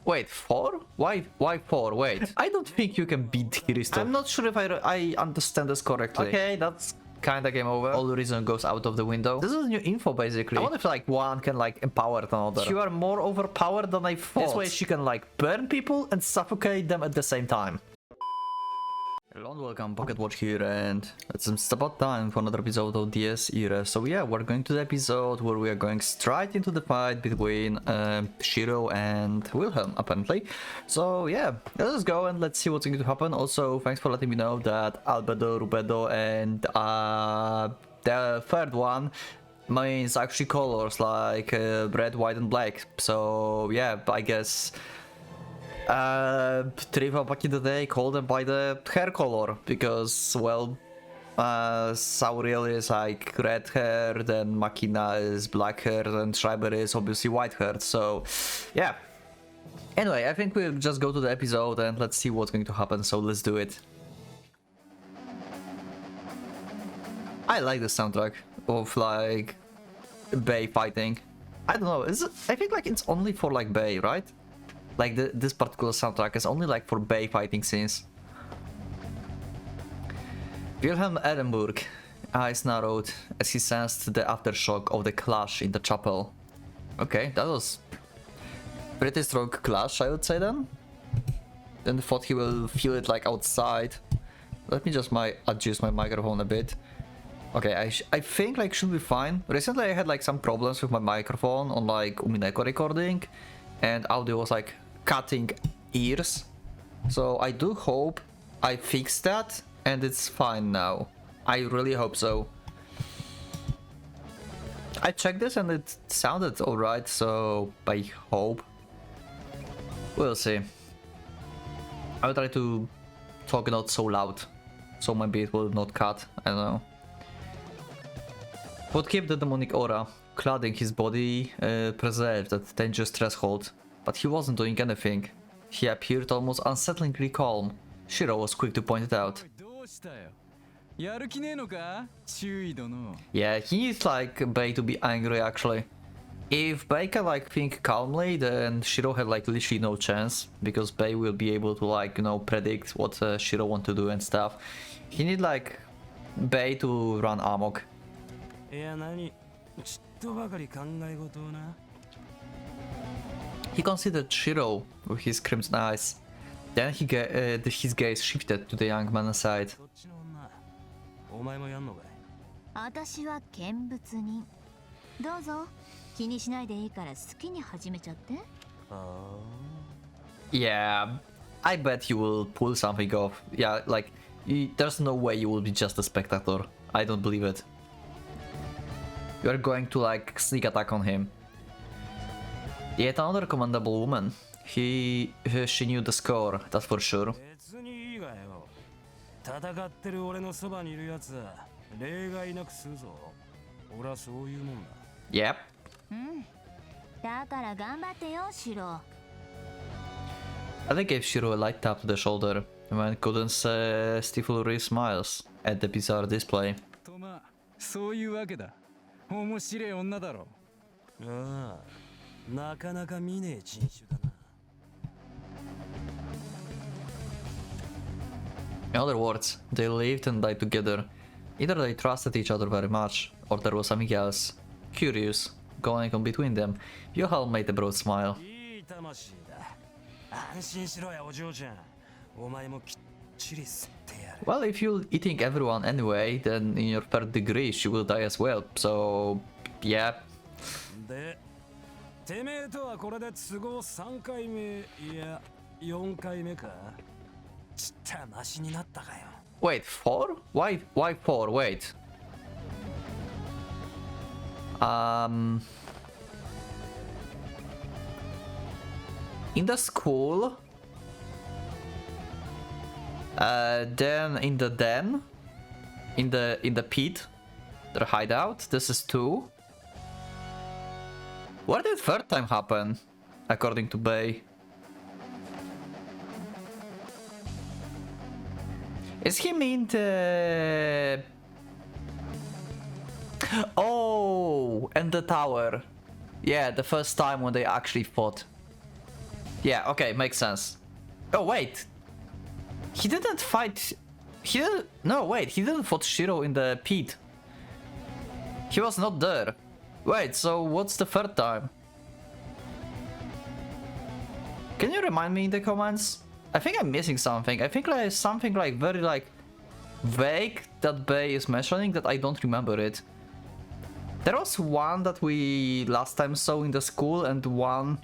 Wait, 4? Why 4? Wait. I don't think you can beat Kiristo. I'm not sure if I understand this correctly. Okay, that's kinda game over. All reason goes out of the window. This is new info basically. I wonder if like one can like empower another. You are more overpowered than I thought. This way she can like burn people and suffocate them at the same time. Hello and welcome, PocketWatch here, and it's about time for another episode of DS Irae. So yeah, we're going to the episode where we are going straight into the fight between Shiro and Wilhelm, apparently. So yeah, let's go and let's see what's going to happen. Also, thanks for letting me know that Albedo, Rubedo, and the third one means actually colors like red, white, and black. So yeah, I guess Triva back in the day called them by the hair color because, well, Sauriel is like red hair, then Makina is black hair, and Schreiber is obviously white hair. So yeah, anyway, I think we'll just go to the episode and let's see what's going to happen. So let's do it. I like the soundtrack of like Bay fighting. I don't know, I think like it's only for like Bay, right? Like this particular soundtrack is only like for Bay fighting scenes. Wilhelm Ehrenburg, eyes narrowed as he sensed the aftershock of the clash in the chapel. Okay, that was pretty strong clash, I would say then. Then thought he will feel it like outside. Let me just adjust my microphone a bit. Okay, I think like should be fine. Recently I had like some problems with my microphone on like Umineko recording, and audio was like cutting ears. So I do hope I fixed that and it's fine now. I really hope so. I checked this and it sounded alright, so I hope. We'll see. I'll try to talk not so loud, so maybe it will not cut, I don't know. What kept the demonic aura cladding his body preserved at dangerous threshold, but he wasn't doing anything. He appeared almost unsettlingly calm. Shiro was quick to point it out. Yeah, he needs like Bei to be angry actually. If Bei can like think calmly, then Shiro had like literally no chance, because Bei will be able to like, you know, predict what Shiro want to do and stuff. He need like Bei to run amok. He considered Shiro with his crimson eyes. Then his gaze shifted to the young man's side. Yeah, I bet you will pull something off. Yeah, like, there's no way you will be just a spectator. I don't believe it. You're going to like sneak attack on him. Yet another commendable woman. She knew the score, that's for sure. Yep. I think gave Shiro a light tap to the shoulder when couldn't stifle Ray's smiles at the bizarre display. In other words, they lived and died together. Either they trusted each other very much, or there was something else curious going on between them. Wilhelm made a broad smile. Well, if you're eating everyone anyway, then in your third degree she will die as well, so yeah. Wait, 4? Why 4? Wait. In the school, then in the den, in the pit, their hideout. This is 2. Where did third time happen, according to Bei? Is he mean to... Oh, and the tower. Yeah, the first time when they actually fought. Yeah, okay, makes sense. Oh, wait. He didn't fight... He didn't... No, wait, he didn't fight Shiro in the pit. He was not there. Wait, so what's the third time? Can you remind me in the comments? I think I'm missing something. I think like something like very like vague that Bay is mentioning that I don't remember it. There was one that we last time saw in the school and one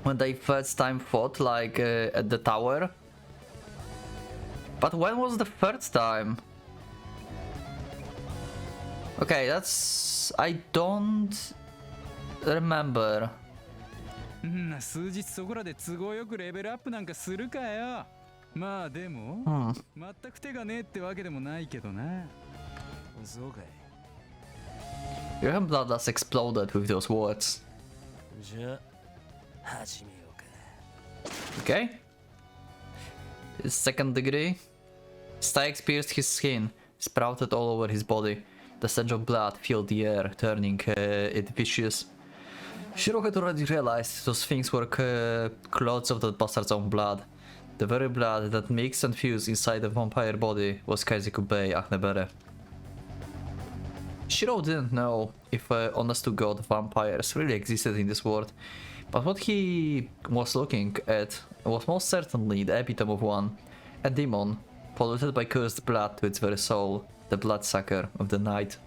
when they first time fought like at the tower. But when was the third time? Okay, that's... I don't remember. 数日そこらで都合よくレベルアップなんかするかよ。まあでも、全く手がねえってわけでもないけどな。そうかい。Your blood just exploded with those words. じゃあ始めようか。Okay. His second degree. Stakes pierced his skin, sprouted all over his body. The stench of blood filled the air, turning it vicious. Shiro had already realized those things were clots of that bastard's own blood. The very blood that mixed and fused inside the vampire body was Kaiziku Bei Aknebere. Shiro didn't know if honest to god vampires really existed in this world, but what he was looking at was most certainly the epitome of one, a demon, polluted by cursed blood to its very soul, the bloodsucker of the night.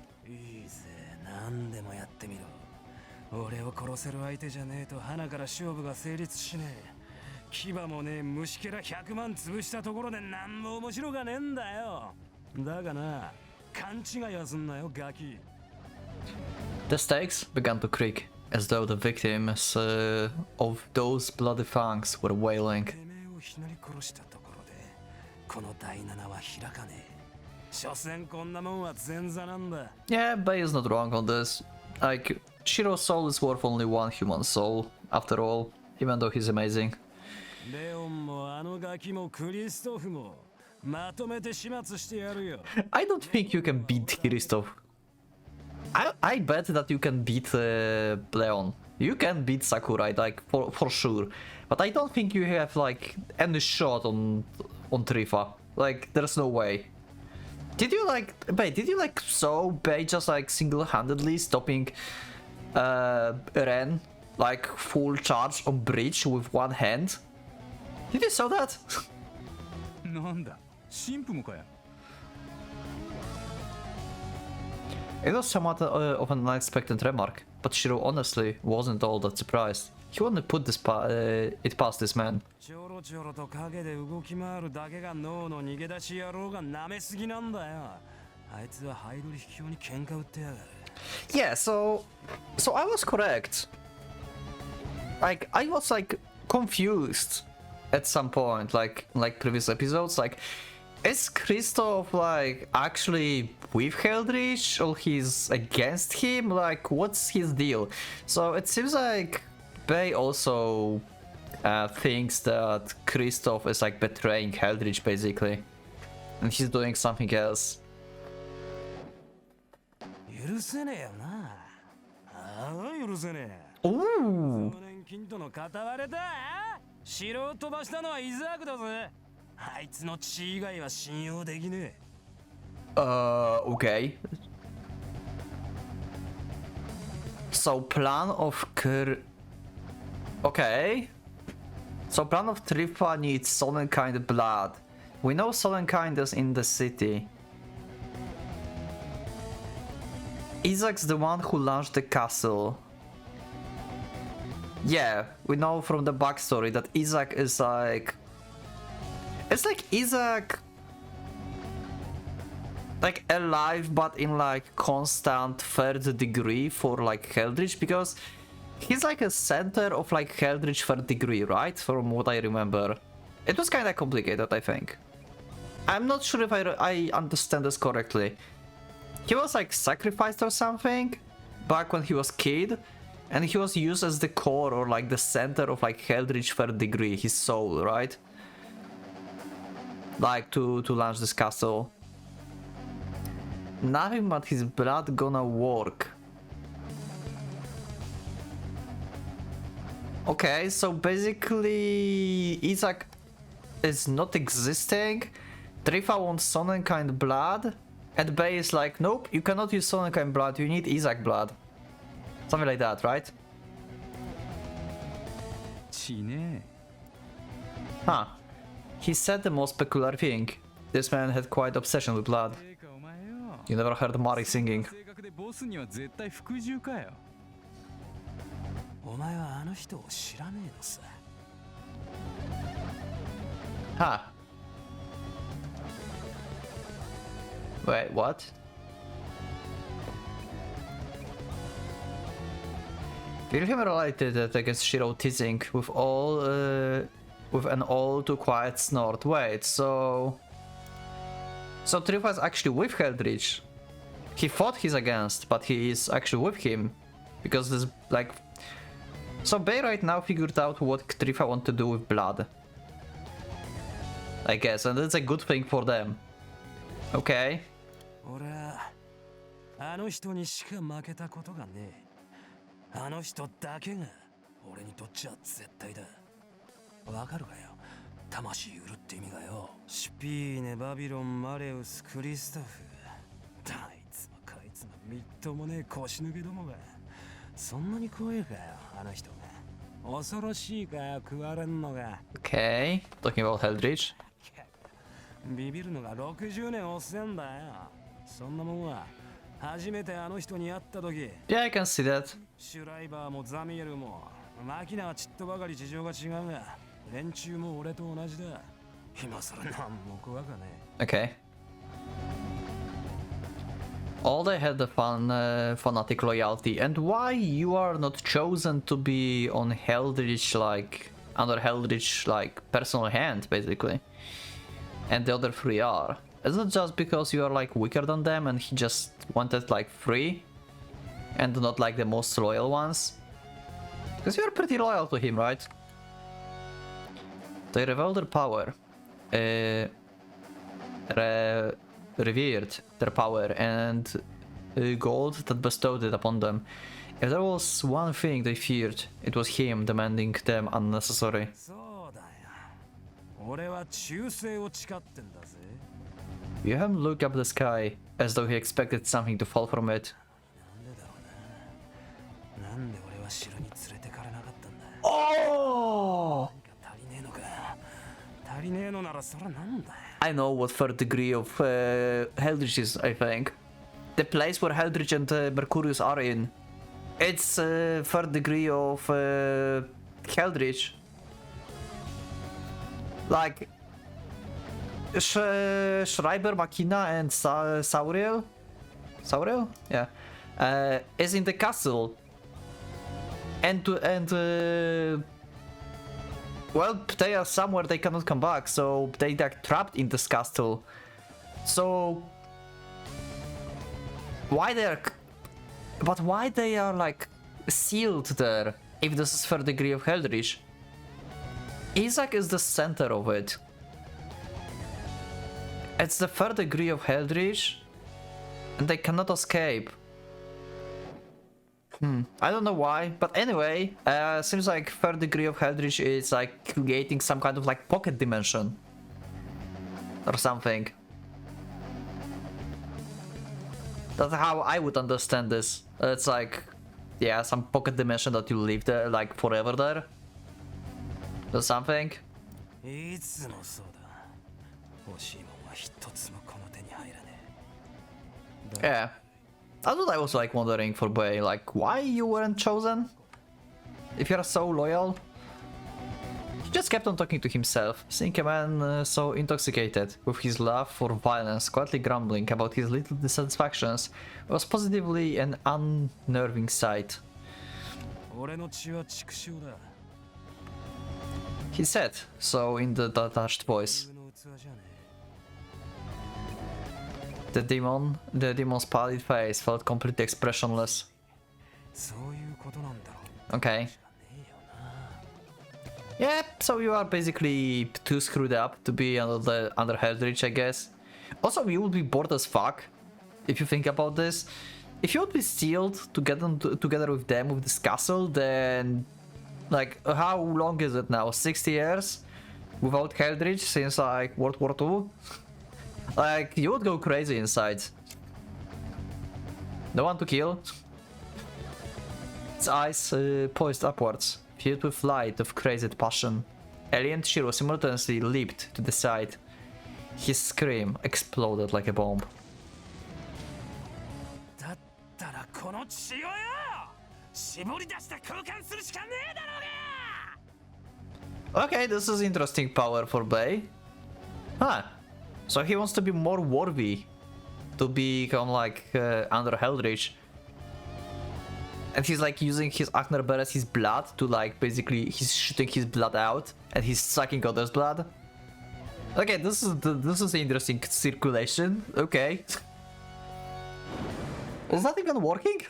俺を殺せる相手じゃねえと花から勝負が成立しねえ。牙もねえ虫けら100万潰したところで何も面白がねえんだよ。だがな、勘違いはすんなよガキ。The stakes began to creak, as though the victims of those bloody fangs were wailing. てめえをひなり殺したところで、この第7は開かねえ。所詮こんなもんは前座なんだ。Yeah, Bei is not wrong on this. Like, Shiro's soul is worth only one human soul, after all, even though he's amazing. レオンもあのガキもクリストフもまとめて始末してやるよ。I don't think you can beat Christoph. I bet that you can beat Leon. You can beat Sakurai, like, for sure. But I don't think you have, like, any shot on Trifa. Like, there's no way. Did you saw Bei just like single-handedly stopping Ren like full charge on bridge with one hand? Did you saw that? なんだ、神父もかよ。It was somewhat of an unexpected remark, but Shiro honestly wasn't all that surprised. He wouldn't put it past this man. ちょろちょろと影で動き回るだけが脳の逃げ出し野郎が舐めすぎなんだよ。あいつはハイドリ秘境に喧嘩売ってやがる。Yeah, so I was correct. Like I was like confused at some point, like previous episodes. Like, is Christoph like actually with Heldrich or he's against him? Like, what's his deal? So it seems like Bei also thinks that Christoph is like betraying Heldrich basically, and he's doing something else. 許せねえよな。ああ、許せねえ。Ooh. 少年金との片割れだ。城を飛ばしたのはイザークだぜ。あいつの血以外は信用できねえ。Okay. So plan of Okay. So plan of Trifa needs Solenkind blood. We know Solenkind is in the city. Isaac's the one who launched the castle. Yeah, we know from the backstory that Isaac is like... It's like Isaac... like alive but in like constant third degree for like Heldrich, because he's like a center of like Heldrich third degree, right? From what I remember. It was kind of complicated, I think. I'm not sure if I understand this correctly. He was like sacrificed or something back when he was kid, and he was used as the core or like the center of like Heldrich third degree, his soul, right? Like to launch this castle. Nothing but his blood gonna work. Okay, so basically Isaac is not existing. Trifa wants Sonnenkind blood, and Bay is like, nope, you cannot use Sonnenkind blood, you need Isaac blood. Something like that, right? Huh. He said the most peculiar thing. This man had quite obsession with blood. You never heard Mari singing. Huh. Wait, what? Wilhelm related that against Shiro teasing with an all too quiet snort. Wait, so Trifa is actually with Heldrich. He thought he's against, but he is actually with him. Because this, like... So Bay right now figured out what Trifa want to do with blood. I guess, and it's a good thing for them. Okay. あの人にしか負けたことがねえ。あの人だけが俺にとっちゃ絶対だ。わかるかよ。魂売るって意味がよ。シュピーネ、バビロン、マレウス、クリストフ。あいつもこいつもみっともねえ腰抜けどもが。そんなに怖いかよ、あの人が。恐ろしいかよ、食われんのが。Okay, talking about Heldrich. ビビるのが60年遅えんだよ。そんなもんは初めてあの人に会った時。Yeah, I can see that. シュライバーもザミエルもマキナはちっとばかり事情が違うが、連中も俺と同じだ。今更なんも怖かねえ。Okay. All they had the fanatic loyalty, and why you are not chosen to be on Heldrich, like under Heldrich, like personal hand, basically, and the other three are. Is it just because you are like weaker than them, and he just wanted like three, and not like the most loyal ones? Because you are pretty loyal to him, right? They revealed their power. Revered their power and gold that bestowed it upon them. If there was one thing they feared, it was him demanding them unnecessary. Wilhelm looked up the sky as though he expected something to fall from it. Oh! I know what third degree of Heldrich is, I think. The place where Heldrich and Mercurius are in. It's third degree of Heldrich. Like... Schreiber, Machina and Sauriel? Sauriel? Yeah. Is in the castle. Well, they are somewhere they cannot come back, so they are trapped in this castle. So why they are... But why they are like sealed there if this is third degree of Heldrich? Isaac is the center of it. It's the third degree of Heldrich and they cannot escape. I don't know why, but anyway, seems like third degree of Heldrich is like creating some kind of like pocket dimension or something. That's how I would understand this. It's like, yeah, some pocket dimension that you live there like forever there or something. Yeah. That's what I was like wondering for Bay, like why you weren't chosen? If you're so loyal? He just kept on talking to himself, seeing a man so intoxicated with his love for violence, quietly grumbling about his little dissatisfactions, was positively an unnerving sight. He said so in the detached voice. The demon's pallid face felt completely expressionless. Okay. Yeah, so you are basically too screwed up to be under Heldrich, I guess. Also, you would be bored as fuck if you think about this. If you would be sealed together with them with this castle, then Like, how long is it now? 60 years? Without Heldridge since like World War II? Like, you would go crazy inside. No one to kill. Its eyes poised upwards, filled with light of crazed passion. Ellie and Shiro simultaneously leaped to the side. His scream exploded like a bomb. Okay, this is interesting power for Bay. Huh. So he wants to be more worthy to become like under Heldridge. And he's like using his Aknerber as his blood to like basically he's shooting his blood out and he's sucking others' blood. Okay, this is interesting circulation. Okay. Is that even working?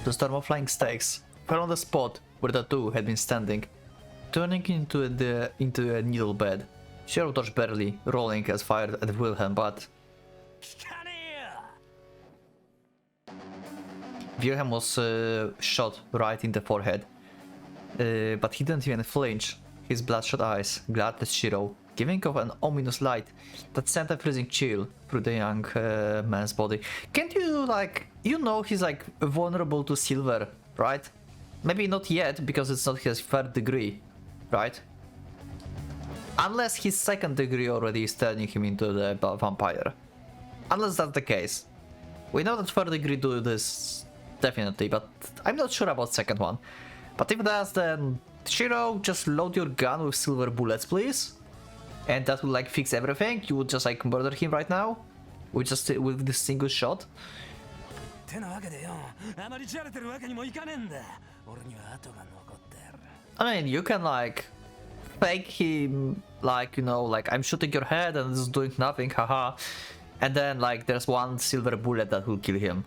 The storm of flying stakes fell on the spot where the two had been standing, turning into a needle bed. Shiro dodged barely, rolling as fired at Wilhelm, but Wilhelm was shot right in the forehead. But he didn't even flinch. His bloodshot eyes glared at Shiro, giving off an ominous light that sent a freezing chill through the young man's body. Can't you, like, you know he's like vulnerable to silver, right? Maybe not yet, because it's not his third degree, right? Unless his second degree already is turning him into the vampire. Unless that's the case. We know that third degree do this, definitely, but I'm not sure about second one. But if that's, then Shiro, just load your gun with silver bullets, please. And that will like fix everything. You would just like murder him right now with this single shot. I mean, you can like fake him, like, you know, like I'm shooting your head and this is doing nothing, haha. And then like there's one silver bullet that will kill him.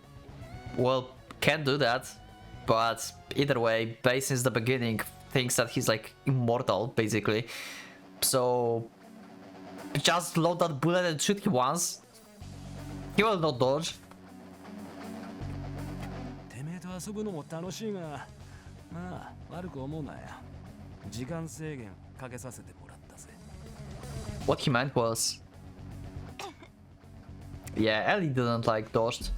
Well, can't do that. But either way, Bay since the beginning thinks that he's like immortal, basically. So just load that bullet and shoot him once. He will not dodge. What he meant was... Yeah, Ellie didn't like dodged.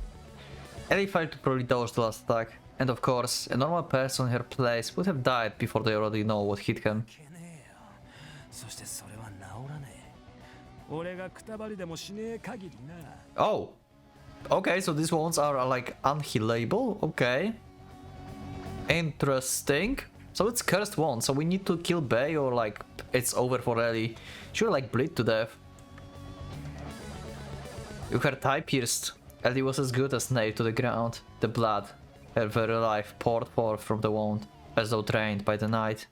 Ellie failed to probably dodge the last attack. And of course, a normal person in her place would have died before they already know what hit him. Oh! Okay, so these wounds are like unhealable, okay. Interesting. So it's cursed wound, so we need to kill Bay or like it's over for Ellie. She will like bleed to death. With her thigh pierced, Ellie was as good as nailed to the ground. The blood, her very life, poured forth from the wound, as though drained by the night.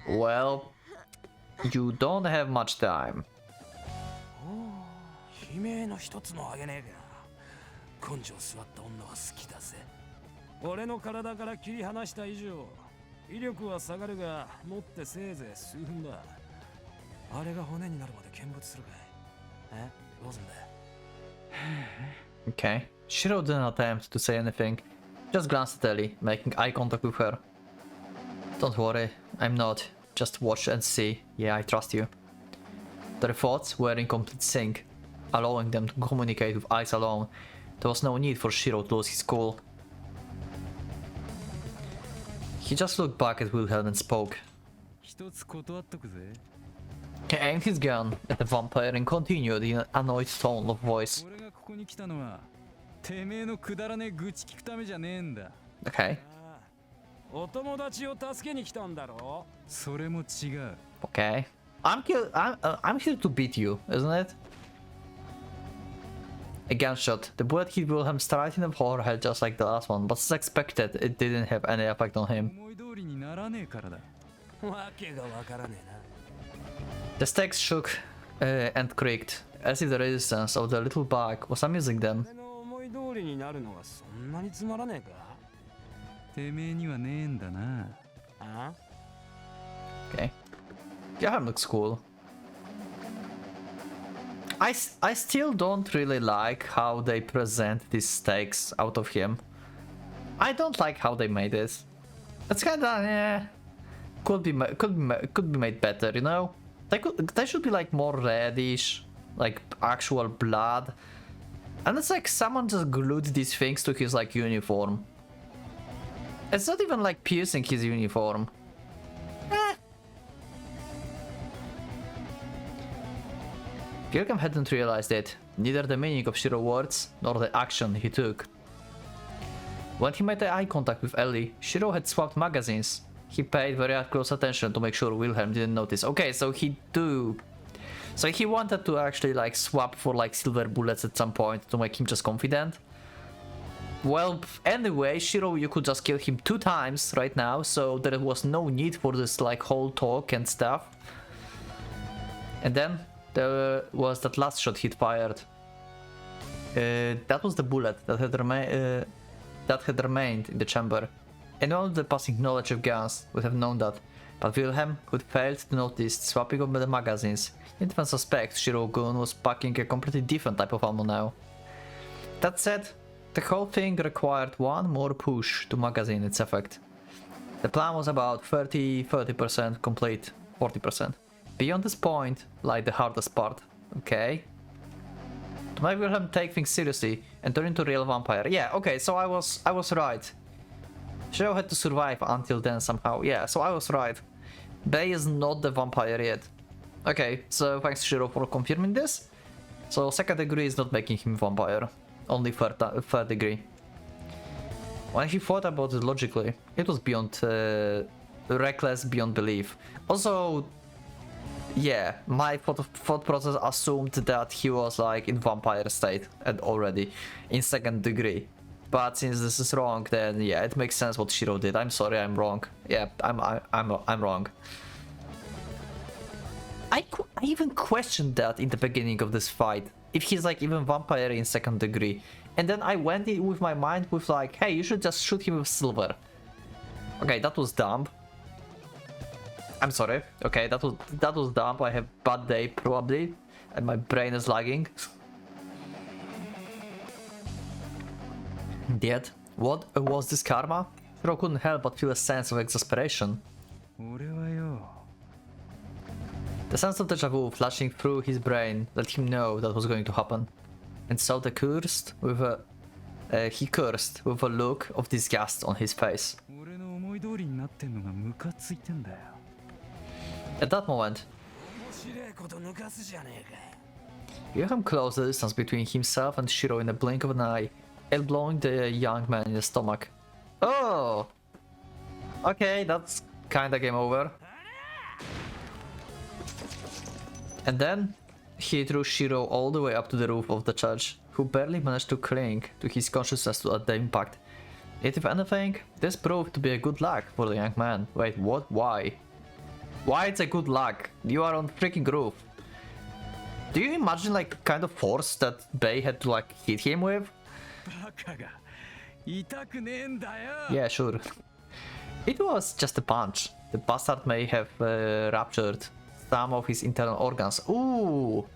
Well, you don't have much time. Okay. Shiro didn't attempt to say anything, just glanced at Ellie, making eye contact with her. Don't worry, I'm not. Just watch and see. Yeah, I trust you. Their thoughts were in complete sync, allowing them to communicate with eyes alone. There was no need for Shiro to lose his cool. He just looked back at Wilhelm and spoke. He aimed his gun at the vampire and continued in an annoyed tone of voice. Okay. Okay. I'm here to beat you, isn't it? A gunshot. The bullet hit Wilhelm straight in the forehead just like the last one, but as expected, it didn't have any effect on him. The stakes shook and creaked, as if the resistance of the little bag was amusing them. Okay. Johan looks cool. I still don't really like how they present these stakes out of him. I don't like how they made this. It's kinda, yeah, could be made better, you know? They should be like more reddish, like actual blood. And it's like someone just glued these things to his like uniform. It's not even like piercing his uniform. Gilgam hadn't realized it, neither the meaning of Shiro's words nor the action he took. When he made eye contact with Ellie, Shiro had swapped magazines. He paid very close attention to make sure Wilhelm didn't notice. Okay, so he wanted to actually like swap for like silver bullets at some point to make him just confident. Well, anyway, Shiro, you could just kill him 2 times right now, so there was no need for this like whole talk and stuff. And then there was that last shot he'd fired. That was the bullet that had remained in the chamber. Anyone with the passing knowledge of guns would have known that, but Wilhelm, who'd failed to notice the swapping of the magazines, didn't even suspect Shiro Gun was packing a completely different type of ammo now. That said, the whole thing required one more push to magazine its effect. The plan was about 30% complete, 40%. Beyond this point lay the hardest part, okay? To make Wilhelm take things seriously and turn into a real vampire. Yeah, okay, so I was right. Shiro had to survive until then somehow. Yeah, so I was right. Bei is not the vampire yet. Okay, so thanks Shiro for confirming this. So 2nd degree is not making him vampire. Only 3rd degree. When he thought about it logically, it was beyond reckless, beyond belief. Also, yeah, my thought process assumed that he was like in vampire state and already in 2nd degree. But since this is wrong, then yeah, it makes sense what Shiro did. I'm sorry, I'm wrong. Yeah, I'm wrong. I even questioned that in the beginning of this fight, if he's like even vampire in 2nd degree. And then I went in with my mind with like, hey, you should just shoot him with silver. Okay, that was dumb. I'm sorry. Okay, that was dumb. I have bad day probably, and my brain is lagging. Yet, what was this karma? Shiro couldn't help but feel a sense of exasperation. The sense of deja vu flashing through his brain let him know that was going to happen. And so he cursed with a look of disgust on his face. At that moment, Wilhelm closed the distance between himself and Shiro in a blink of an eye, elbowing the young man in the stomach. Oh! Okay, that's kinda game over. And then he threw Shiro all the way up to the roof of the church, who barely managed to cling to his consciousness at the impact. Yet if anything, this proved to be a good luck for the young man. Wait, what? Why? Why it's a good luck? You are on freaking roof. Do you imagine like kind of force that Bei had to like hit him with? Yeah, sure. It was just a punch. The bastard may have ruptured some of his internal organs. Ooh!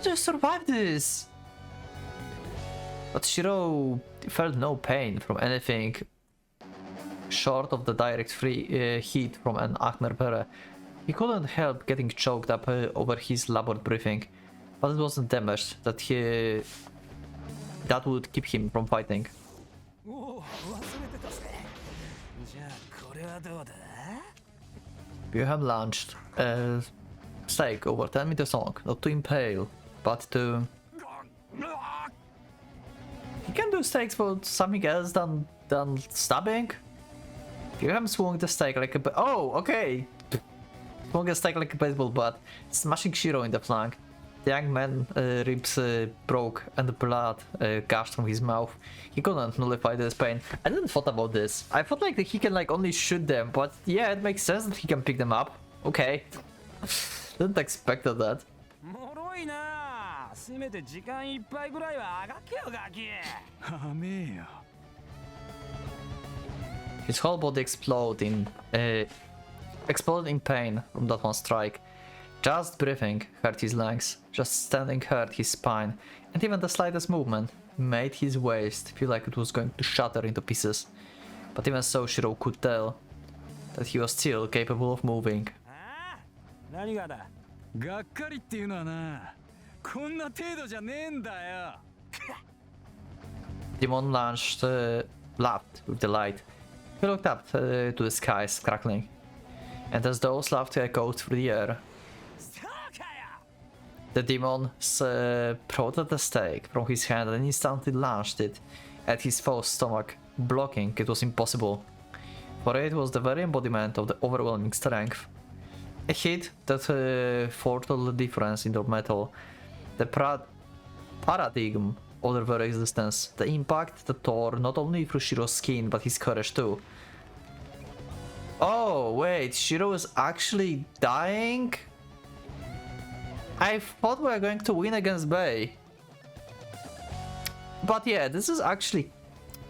Just survived this! But Shiro felt no pain from anything short of the direct heat from an Achner. He couldn't help getting choked up over his labored breathing, but it wasn't damaged that would keep him from fighting. Wilhelm launched a stake over 10 meters long, not to impale, but to... He can do stakes for something else than stabbing? Wilhelm swung the stake like a... Oh, okay! Swung a stake like a baseball bat, smashing Shiro in the flank. The young man's ribs broke and the blood gushed from his mouth. He couldn't nullify this pain. I didn't thought about this. I thought like that he can like only shoot them, but yeah, it makes sense that he can pick them up. Okay. Didn't expect that. His whole body exploded in pain from that one strike. Just breathing hurt his lungs, just standing hurt his spine, and even the slightest movement made his waist feel like it was going to shatter into pieces. But even so, Shiro could tell that he was still capable of moving. 何がだがっかりっていうのはなこんな程度じゃねえんだよ Demon laughed with delight. He looked up to the skies, crackling. And as those laughter echoed through the air, the demon prodded the stake from his hand and instantly launched it at his foe's stomach, blocking it was impossible. For it was the very embodiment of the overwhelming strength. A hit that foretold the difference in their metal, the paradigm of their very existence, the impact that tore not only through Shiro's skin but his courage too. Oh wait, Shiro is actually dying? I thought we were going to win against Bei. But yeah, this is actually,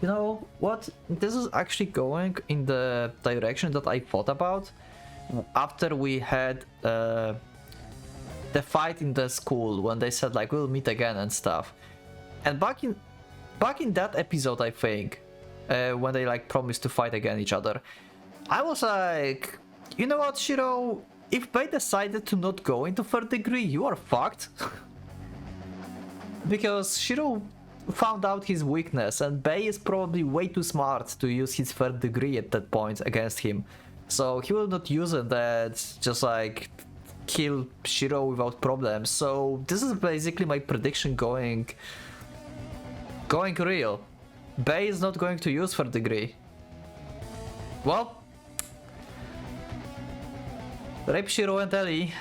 you know what? This is actually going in the direction that I thought about after we had the fight in the school when they said like we'll meet again and stuff. And back in that episode, I think, when they like promised to fight against each other, I was like, you know what, Shiro? If Bei decided to not go into third degree, you are fucked. Because Shiro found out his weakness, and Bei is probably way too smart to use his third degree at that point against him. So he will not use it and just like kill Shiro without problems. So this is basically my prediction going real. Bei is not going to use third degree. Well, rape Shiro and Ellie.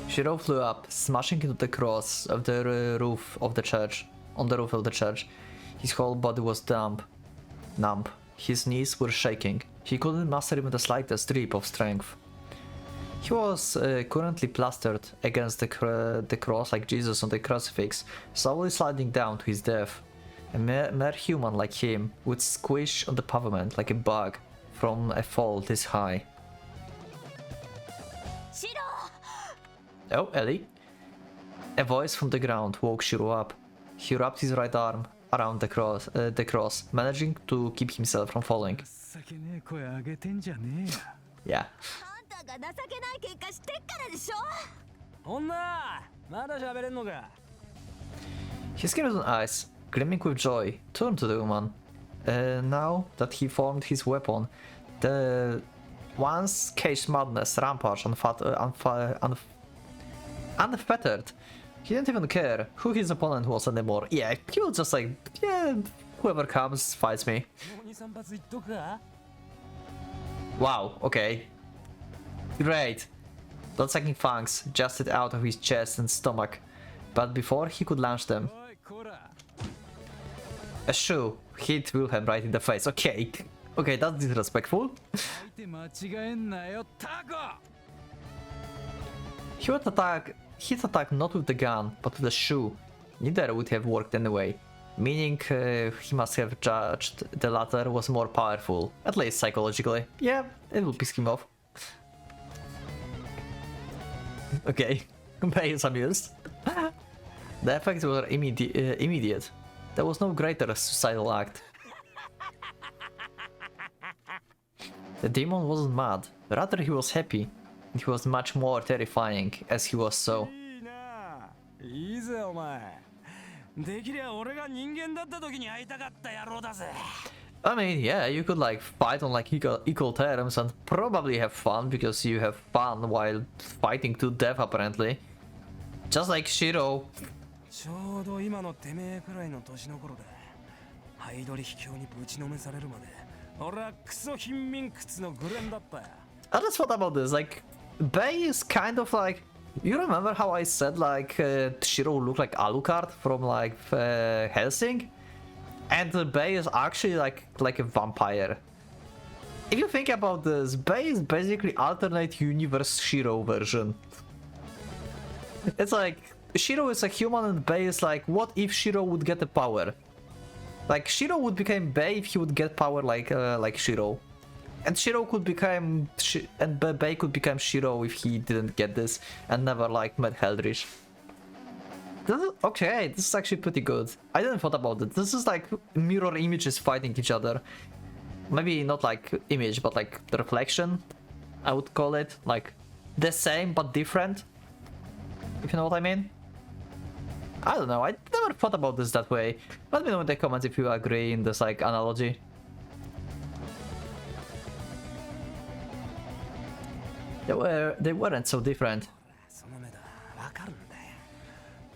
Shiro flew up, smashing into the cross of the roof of the church. On the roof of the church, his whole body was numb. His knees were shaking. He couldn't muster even the slightest drip of strength. He was currently plastered against the cross like Jesus on the crucifix, slowly sliding down to his death. A mere human like him would squish on the pavement like a bug from a fall this high. Oh, Ellie. A voice from the ground woke Shiro up. He wrapped his right arm around the cross, managing to keep himself from falling. Yeah. His crimson eyes, gleaming with joy, turned to the woman. Now that he formed his weapon, the once caged madness rampaged unfettered. He didn't even care who his opponent was anymore. Yeah, he was just like, yeah, whoever comes fights me. Wow, okay. Great. Blood-sucking fangs jutted out of his chest and stomach, but before he could launch them, a shoe hit Wilhelm right in the face. Okay, that's disrespectful. He'd attack not with the gun, but with the shoe. Neither would have worked anyway, meaning he must have judged the latter was more powerful, at least psychologically. Yeah, it will piss him off. Okay, Bei is amused. The effects were immediate. There was no greater suicidal act. The demon wasn't mad, rather he was happy. He was much more terrifying as he was so. I mean, yeah, you could like fight on like equal terms and probably have fun because you have fun while fighting to death apparently. Just like Shiro. I just thought about this, like, Bei is kind of like, you remember how I said like Shiro looked like Alucard from like Hellsing? And Bei is actually like a vampire. If you think about this, Bei is basically alternate universe Shiro version. It's like, Shiro is a human and Bei is like, what if Shiro would get the power? Like, Shiro would become Bei if he would get power like Shiro. And Shiro could become, and Bei could become Shiro if he didn't get this and never like met Heldrich. Okay, this is actually pretty good. I didn't thought about it. This is like mirror images fighting each other. Maybe not like image, but like the reflection, I would call it. Like the same but different, if you know what I mean. I don't know, I never thought about this that way. Let me know in the comments if you agree in this like analogy. They weren't so different. その目だ、わかるんだよ。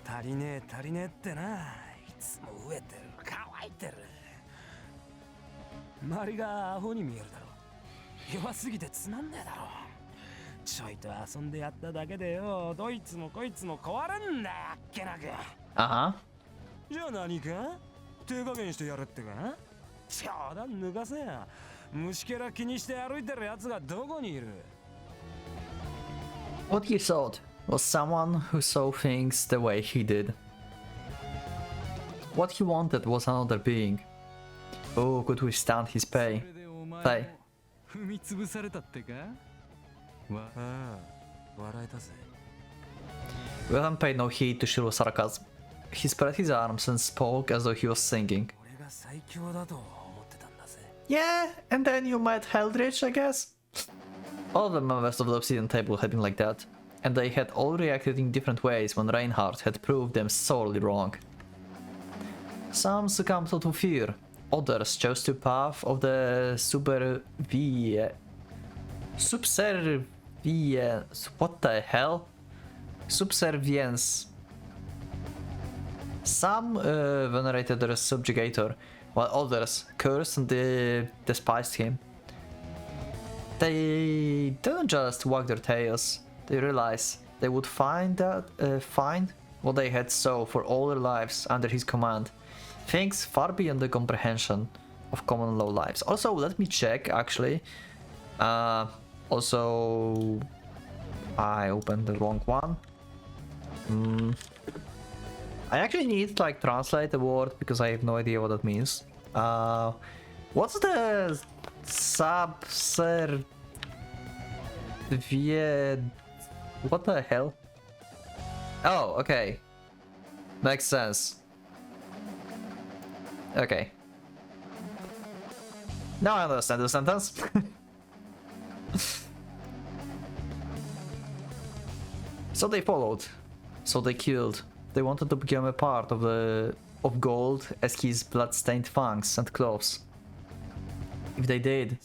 足りねえ足りねえってな、いつも飢えてる、乾いてる。周りがアホに見えるだろ。弱すぎてつまんねえだろ。ちょいと遊んでやっただけでよ、どいつもこいつも壊れんだよ、あっけなく。じゃあ何か？手加減してやるってか？冗談抜かせや。虫けら気にして歩いてるやつがどこにいる？ What he thought was someone who saw things the way he did. What he wanted was another being who could withstand his pain. Wilhelm paid no heed to Shiro's sarcasm. He spread his arms and spoke as though he was singing. Yeah, and then you met Heldrich, I guess? All of the members of the Obsidian Table had been like that, and they had all reacted in different ways when Reinhardt had proved them sorely wrong. Some succumbed to fear, others chose the path of the what the hell? Subservience. Some venerated their subjugator, while others cursed and despised him. They didn't just wag their tails, they realized they would find what they had sought for all their lives under his command. Things far beyond the comprehension of common low lives. Also, let me check actually. Also, I opened the wrong one. I actually need to like translate the word because I have no idea what that means. What's the what the hell? Oh, okay. Makes sense. Okay. Now I understand the sentence. So they followed. So they killed. They wanted to become a part of gold as his blood-stained fangs and claws. If they did,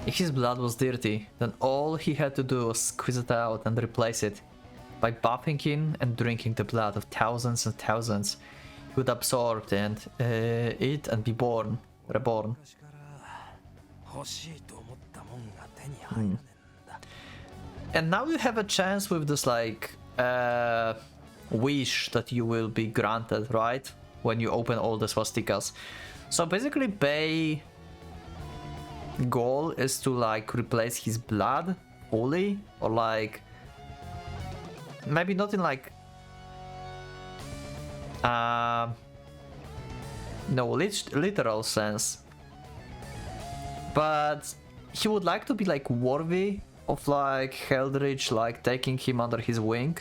if his blood was dirty, then all he had to do was squeeze it out and replace it. By bathing in and drinking the blood of thousands and thousands, he would absorb it and be reborn. And now you have a chance with this like wish that you will be granted, right? When you open all the swastikas. So basically Bay's goal is to like replace his blood fully, or like maybe not in like no literal sense, but he would like to be like worthy of like Heldrich like taking him under his wing.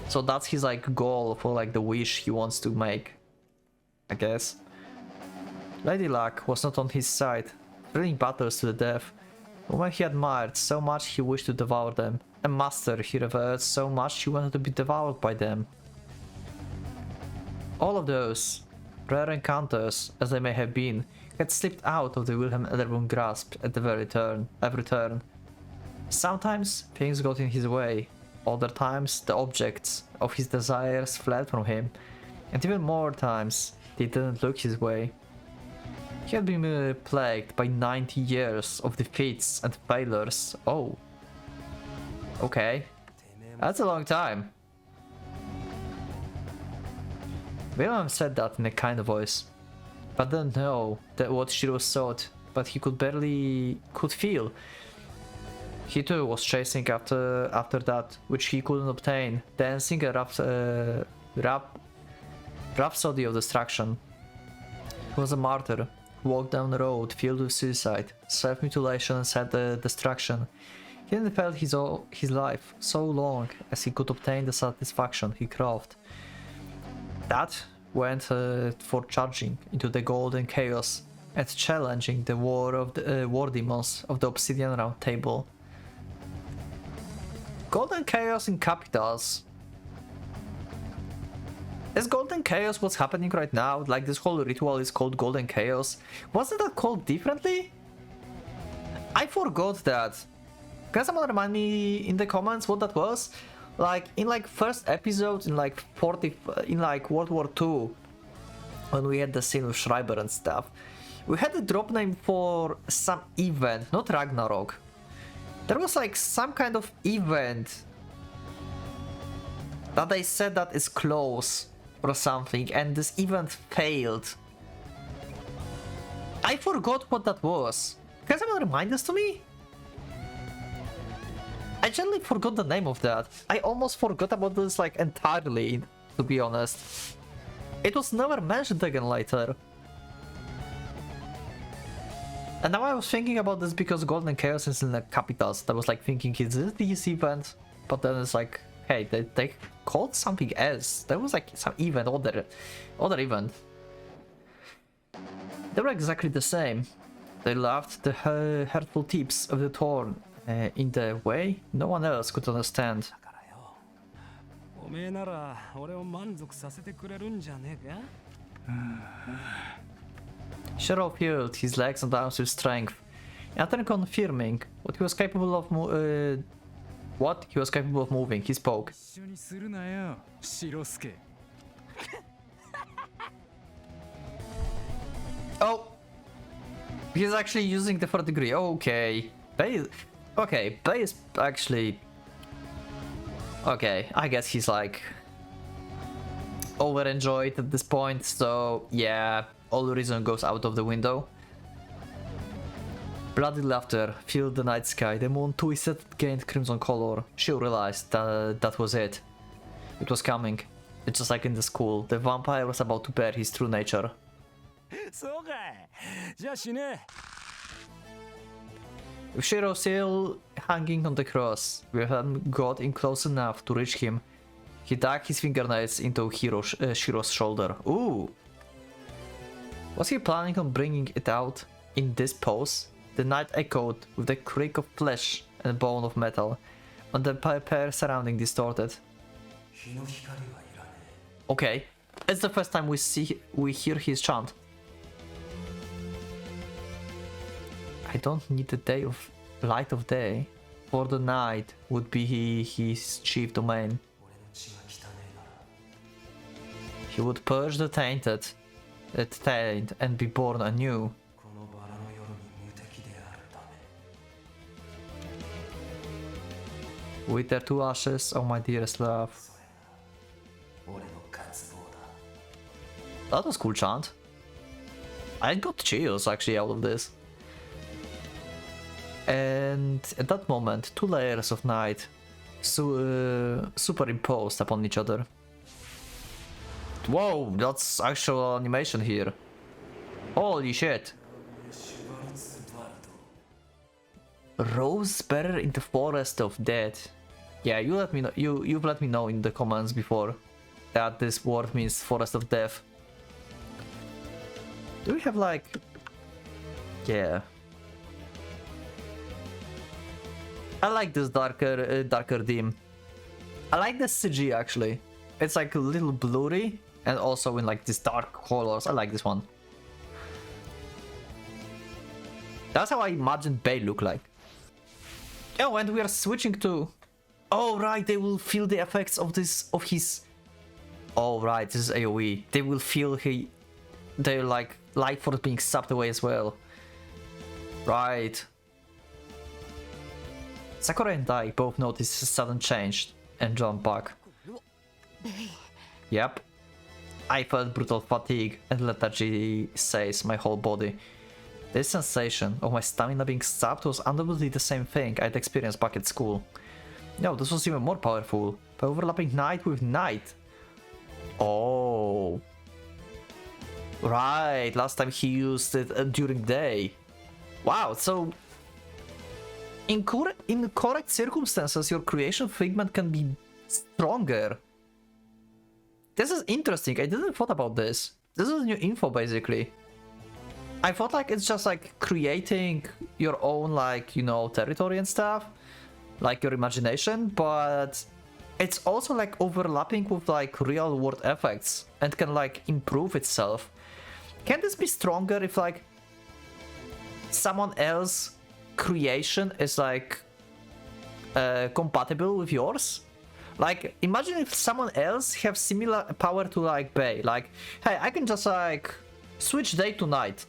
So that's his like goal for like the wish he wants to make, I guess. Lady Luck was not on his side, thrilling battles to the death. Women he admired so much he wished to devour them. A master he revered so much he wanted to be devoured by them. All of those, rare encounters as they may have been, had slipped out of the Wilhelm Ederboom grasp at every turn. Sometimes things got in his way, other times the objects of his desires fled from him, and even more times they didn't look his way. He had been plagued by 90 years of defeats and failures. Oh. Okay. That's a long time. Wilhelm said that in a kind of voice, but didn't know that what Shiro thought, but he could feel. He too was chasing after that which he couldn't obtain, dancing a rhapsody of destruction. He was a martyr walked down the road filled with suicide, self-mutilation and self-destruction. He hadn't felt his life so long as he could obtain the satisfaction he craved. That went for charging into the golden chaos and challenging the war demons of the Obsidian Round Table. Golden chaos in capitals. Is Golden Chaos what's happening right now? Like this whole ritual is called Golden Chaos. Wasn't that called differently? I forgot that. Can someone remind me in the comments what that was? Like in like first episode in like World War II, when we had the scene with Schreiber and stuff, we had a drop name for some event, not Ragnarok. There was like some kind of event that they said that is close or something, and this event failed. I forgot what that was. Can someone remind this to me? I generally forgot the name of that. I almost forgot about this like entirely, to be honest. It was never mentioned again later. And now I was thinking about this because Golden Chaos is in the capitals. I was like thinking, is this this event? But then it's like, hey, they called something else. There was like some event, other event. They were exactly the same. They laughed the hurtful tips of the thorn in the way no one else could understand. Shiro filled his legs and arms with strength, and then confirming what he was capable of moving, he spoke. Oh! He's actually using the 4th degree. Okay. Bay is actually... Okay, I guess he's like... overenjoyed at this point, so yeah, all reason goes out of the window. Bloody laughter filled the night sky. The moon twisted, gained crimson color. She realized that was it. It was coming. It's just like in the school. The vampire was about to bear his true nature. With Shiro still hanging on the cross, we hadn't got in close enough to reach him. He dug his fingernails into Shiro's shoulder. Ooh! Was he planning on bringing it out in this pose? The night echoed with the creak of flesh and bone of metal, and the pair surrounding distorted. Okay, it's the first time we hear his chant. I don't need the day of light of day, for the night would be his chief domain. He would purge the tainted, and be born anew. With their 2 ashes, oh my dearest love. That was cool chant. I got chills actually out of this. And at that moment, 2 layers of night superimposed upon each other. Whoa, that's actual animation here. Holy shit. Rose bearer in the forest of death. Yeah, you let me know. You've let me know in the comments before that this word means forest of death. Do we have like... Yeah. I like this darker theme. I like the CG actually. It's like a little blurry and also in like these dark colors. I like this one. That's how I imagine Bay look like. Oh, and we are switching to... Oh right, they will feel the effects of his... Oh right, this is AoE. They will feel their like life force being sucked away as well. Right. Sakura and I both noticed a sudden change and jump back. Yep. I felt brutal fatigue and lethargy seize my whole body. This sensation of my stamina being sapped was undoubtedly the same thing I'd experienced back at school. No, this was even more powerful, by overlapping night with night. Oh. Right, last time he used it during day. Wow, so in correct circumstances, your creation figment can be stronger. This is interesting. I didn't thought about this. This is new info, basically. I thought like it's just like creating your own, like, you know, territory and stuff, like your imagination, but it's also like overlapping with like real world effects and can like improve itself. Can this be stronger if like someone else creation is like compatible with yours? Like, imagine if someone else have similar power to like Bay. Like, hey, I can just like switch day to night.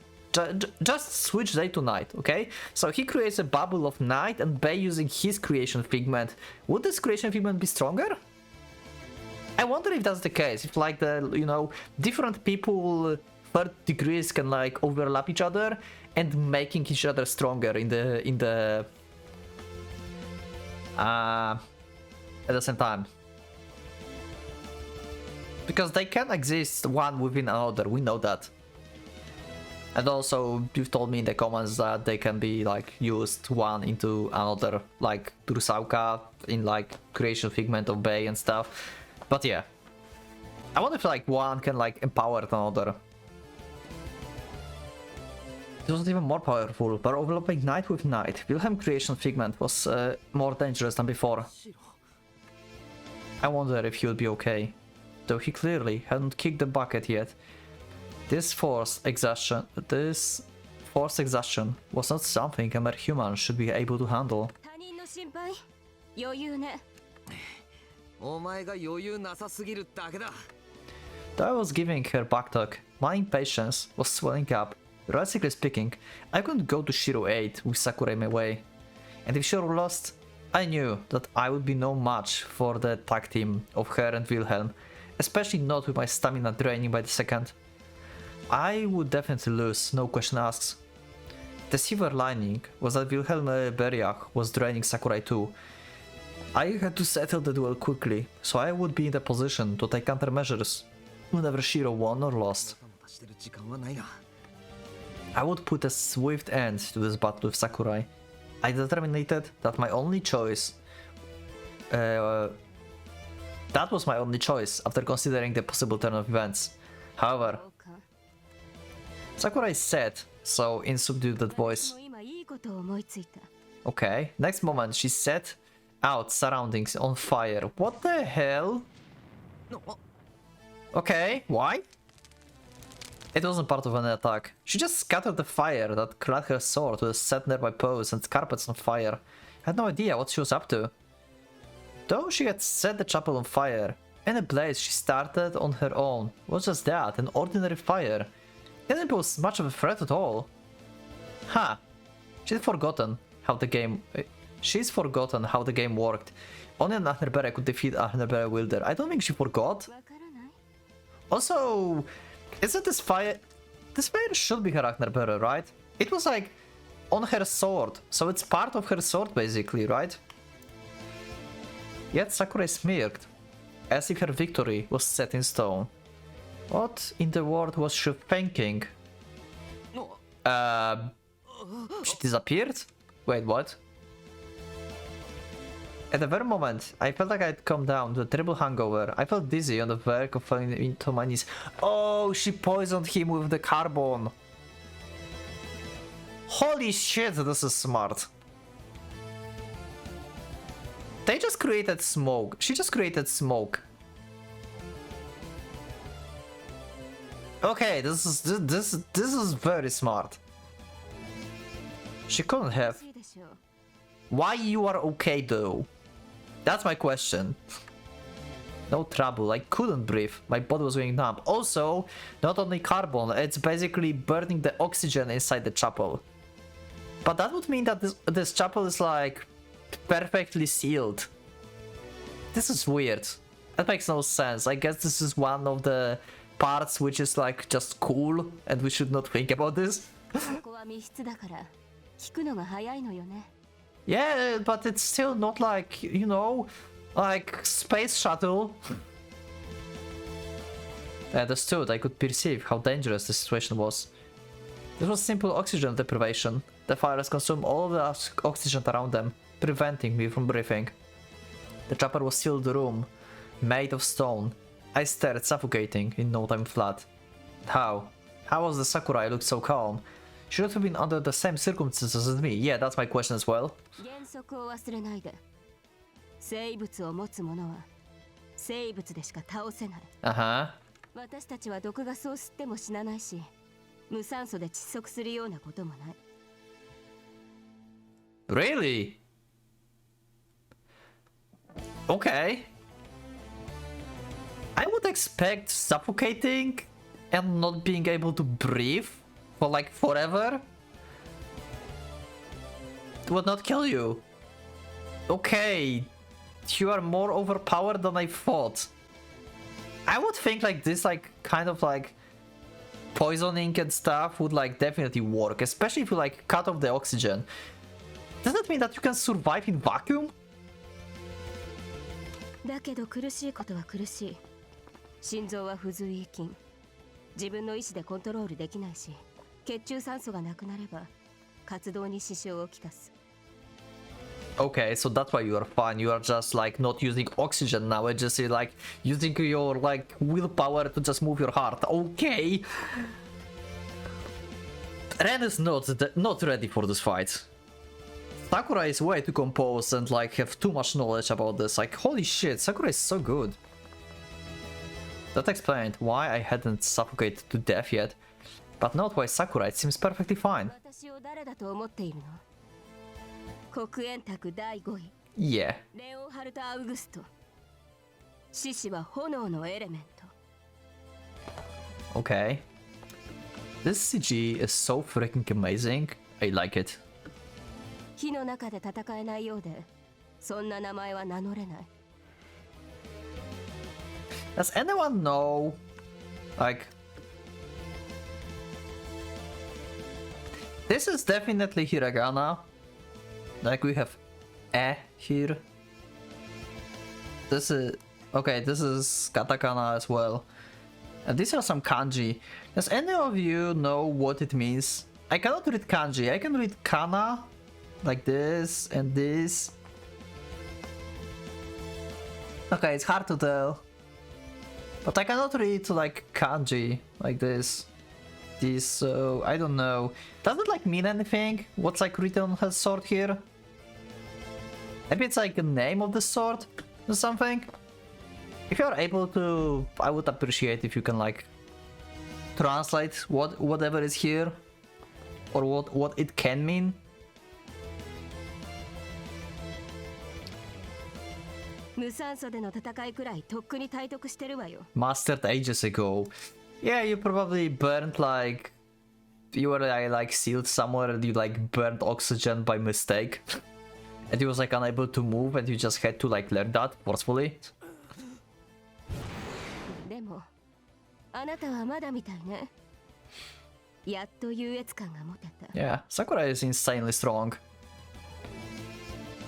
Just switch day to night, okay? So he creates a bubble of night and Bay using his creation figment. Would this creation figment be stronger? I wonder if that's the case. If like the, you know, different people third degrees can like overlap each other and making each other stronger at the same time. Because they can exist one within another, we know that. And also, you've told me in the comments that they can be like used one into another, like Rusauka in like creation figment of Bay and stuff. But yeah, I wonder if like one can like empower another. It wasn't even more powerful, but overlapping night with night. Wilhelm creation figment was more dangerous than before. I wonder if he would be okay, though he clearly hadn't kicked the bucket yet. This force exhaustion was not something a mere human should be able to handle. Though I was giving her back talk, my impatience was swelling up. Realistically speaking, I couldn't go to Shiro 8 with Sakurai my way. And if Shiro lost, I knew that I would be no match for the tag team of her and Wilhelm, especially not with my stamina draining by the second. I would definitely lose, no question asked. The silver lining was that Wilhelm Beriach was draining Sakurai too. I had to settle the duel quickly, so I would be in the position to take countermeasures whenever Shiro won or lost. I would put a swift end to this battle with Sakurai. I determined that my only choice. That was my only choice after considering the possible turn of events. However, Sakurai said so in subdued voice. Okay, next moment she set out surroundings on fire. What the hell? Okay, why? It wasn't part of an attack. She just scattered the fire that clad her sword to the set nearby posts and carpets on fire. I had no idea what she was up to. Though she had set the chapel on fire, any blaze she started on her own was just that, an ordinary fire. It didn't pose much of a threat at all. Huh. She's forgotten how the game worked. Only an Ahnerbere could defeat Ahnerbere Wilder. I don't think she forgot. Also, isn't this fire... This fire should be her Ahnerbere, right? It was like on her sword, so it's part of her sword basically, right? Yet Sakurai smirked, as if her victory was set in stone. What in the world was she thinking? She disappeared? Wait, what? At the very moment, I felt like I'd come down to a terrible hangover. I felt dizzy on the verge of falling into my knees. Oh, she poisoned him with the carbon. Holy shit, this is smart. They just created smoke. She just created smoke. Okay, this is very smart. She couldn't have. Why you are okay though? That's my question. No trouble, I couldn't breathe. My body was going numb. Also, not only carbon, it's basically burning the oxygen inside the chapel. But that would mean that this chapel is like perfectly sealed. This is weird. That makes no sense. I guess this is one of the parts which is like just cool and we should not think about this. Yeah, but it's still not like, you know, like space shuttle. Understood, I could perceive how dangerous the situation was. This was simple oxygen deprivation. The fires consumed all of the oxygen around them, preventing me from breathing. The chopper was still the room, made of stone. I stared, suffocating, in no time flat. How? How was the Sakurai look so calm? She should have been under the same circumstances as me. Yeah, that's my question as well. 原則を忘れないで。生物を持つ者は生物でしか倒せない。Uh-huh. 私たちは毒ガスを吸っても死なないし、無酸素で窒息するようなこともない。Really? Okay. I would expect suffocating and not being able to breathe for like forever would not kill you. Okay, you are more overpowered than I thought. I would think like this, like kind of like poisoning and stuff would like definitely work, especially if you like cut off the oxygen. Does that mean that you can survive in vacuum? だけど苦しいことは苦しい。心臓は不随意筋。自分の意志でコントロールできないし、血中酸素がなくなれば活動に支障をきたす。Okay, so that's why you are fine. You are just like not using oxygen now. It's just like using your like willpower to just move your heart. Okay. Ren is not ready for this fight. Sakurai is way too composed and like have too much knowledge about this. Like holy shit, Sakurai is so good. That explained why I hadn't suffocated to death yet, but not why Sakurai seems perfectly fine. 私を誰だと思っているの？黒煙卓第5位。Yeah. レオンハルト・アウグスト。獅子は炎のエレメント。 Okay. This CG is so freaking amazing. I like it. 火の中で戦えないようで、そんな名前は名乗れない。Does anyone know, like, this is definitely hiragana. Like we have here. This is okay. This is katakana as well. And these are some kanji. Does any of you know what it means? I cannot read kanji. I can read kana, like this and this. Okay, it's hard to tell. But I cannot read like kanji like this. So I don't know. Does it like mean anything? What's like written on her sword here? Maybe it's like a name of the sword or something? If you're able to, I would appreciate if you can like translate whatever is here or what it can mean. Mastered ages ago. Yeah, you probably burned like you were like sealed somewhere and you like burned oxygen by mistake. And you was like unable to move and you just had to like learn that forcefully. Yeah, Sakurai is insanely strong.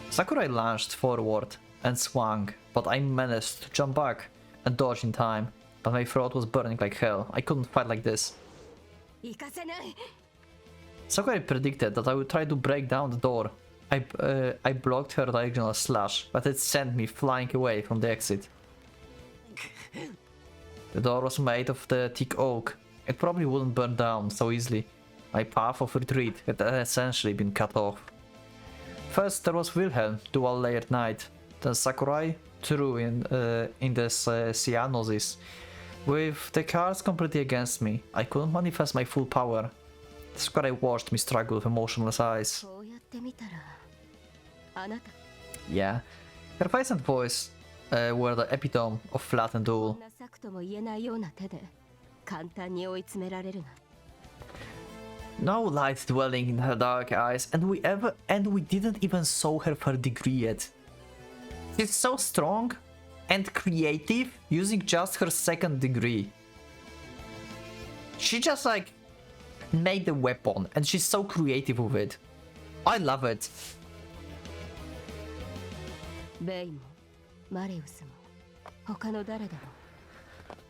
Sakurai lunged forward and swung, but I managed to jump back and dodge in time. But my throat was burning like hell. I couldn't fight like this. Sakurai predicted that I would try to break down the door. I blocked her diagonal slash, but it sent me flying away from the exit. The door was made of the thick oak. It probably wouldn't burn down so easily. My path of retreat had essentially been cut off. First there was Wilhelm, dual-layered knight. Then Sakurai, true in the cyanosis. With the cards completely against me, I couldn't manifest my full power. Sakurai watched me struggle with emotionless eyes. Yeah, her face and voice were the epitome of flat and dull. No light dwelling in her dark eyes, and we didn't even show her her degree yet. She's so strong and creative using just her second degree. She just like made the weapon and she's so creative with it. I love it.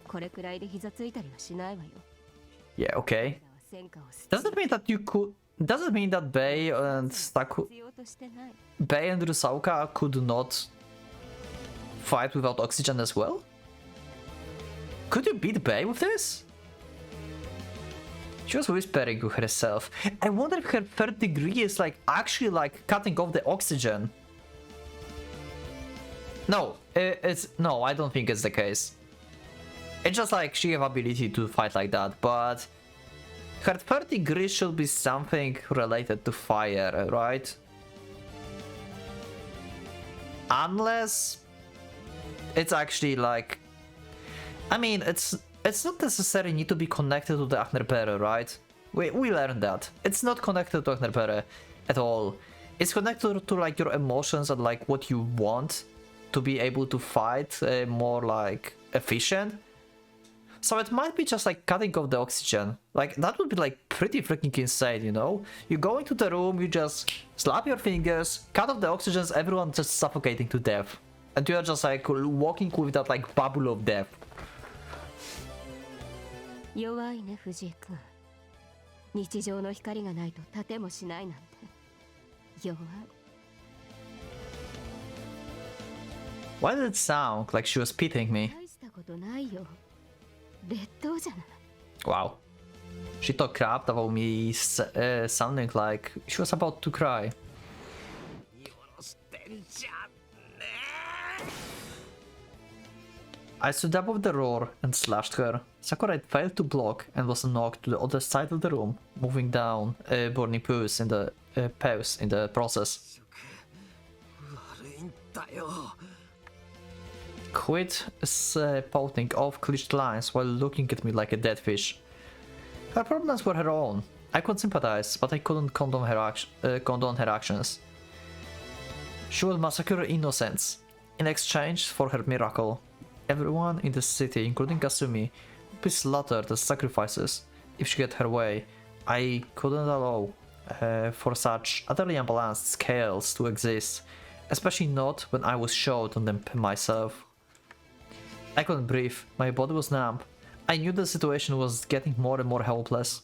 これくらいで膝ついたりはしないわよ。 Yeah, okay. 戦火を捨て Does it mean that you could... Does it mean that Bei and必要としてない。 Bei and Rusauka could not fight without oxygen as well? Could you beat Bei with this? She was whispering to herself. I wonder if her third degree is like actually like cutting off the oxygen. No, no, I don't think it's the case. It's just like she have ability to fight like that, but her third degree should be something related to fire, right? Unless it's actually like, I mean, it's not necessarily need to be connected to the Agnerpere, right? We learned that. It's not connected to Agnerpere at all. It's connected to like your emotions and like what you want to be able to fight more like efficient. So it might be just like cutting off the oxygen. Like that would be like pretty freaking insane, you know? You go into the room, you just slap your fingers, cut off the oxygen, everyone just suffocating to death. And you're just like walking with that like bubble of death. 弱いね藤井君。日常の光がないと立てもしないなんて弱い。 Why did it sound like she was pitying me? 大したことないよ。劣等じゃない。 Wow. She talked crap about me sounding like she was about to cry. I stood above the roar and slashed her. Sakurai failed to block and was knocked to the other side of the room, moving down burning pools in the process. Quit spouting off cliched lines while looking at me like a dead fish. Her problems were her own. I could sympathize, but I couldn't condone her actions. She would massacre innocents in exchange for her miracle. Everyone in the city, including Kasumi, would be slaughtered as sacrifices if she got her way. I couldn't allow for such utterly unbalanced scales to exist, especially not when I was showed on them myself. I couldn't breathe, my body was numb. I knew the situation was getting more and more helpless.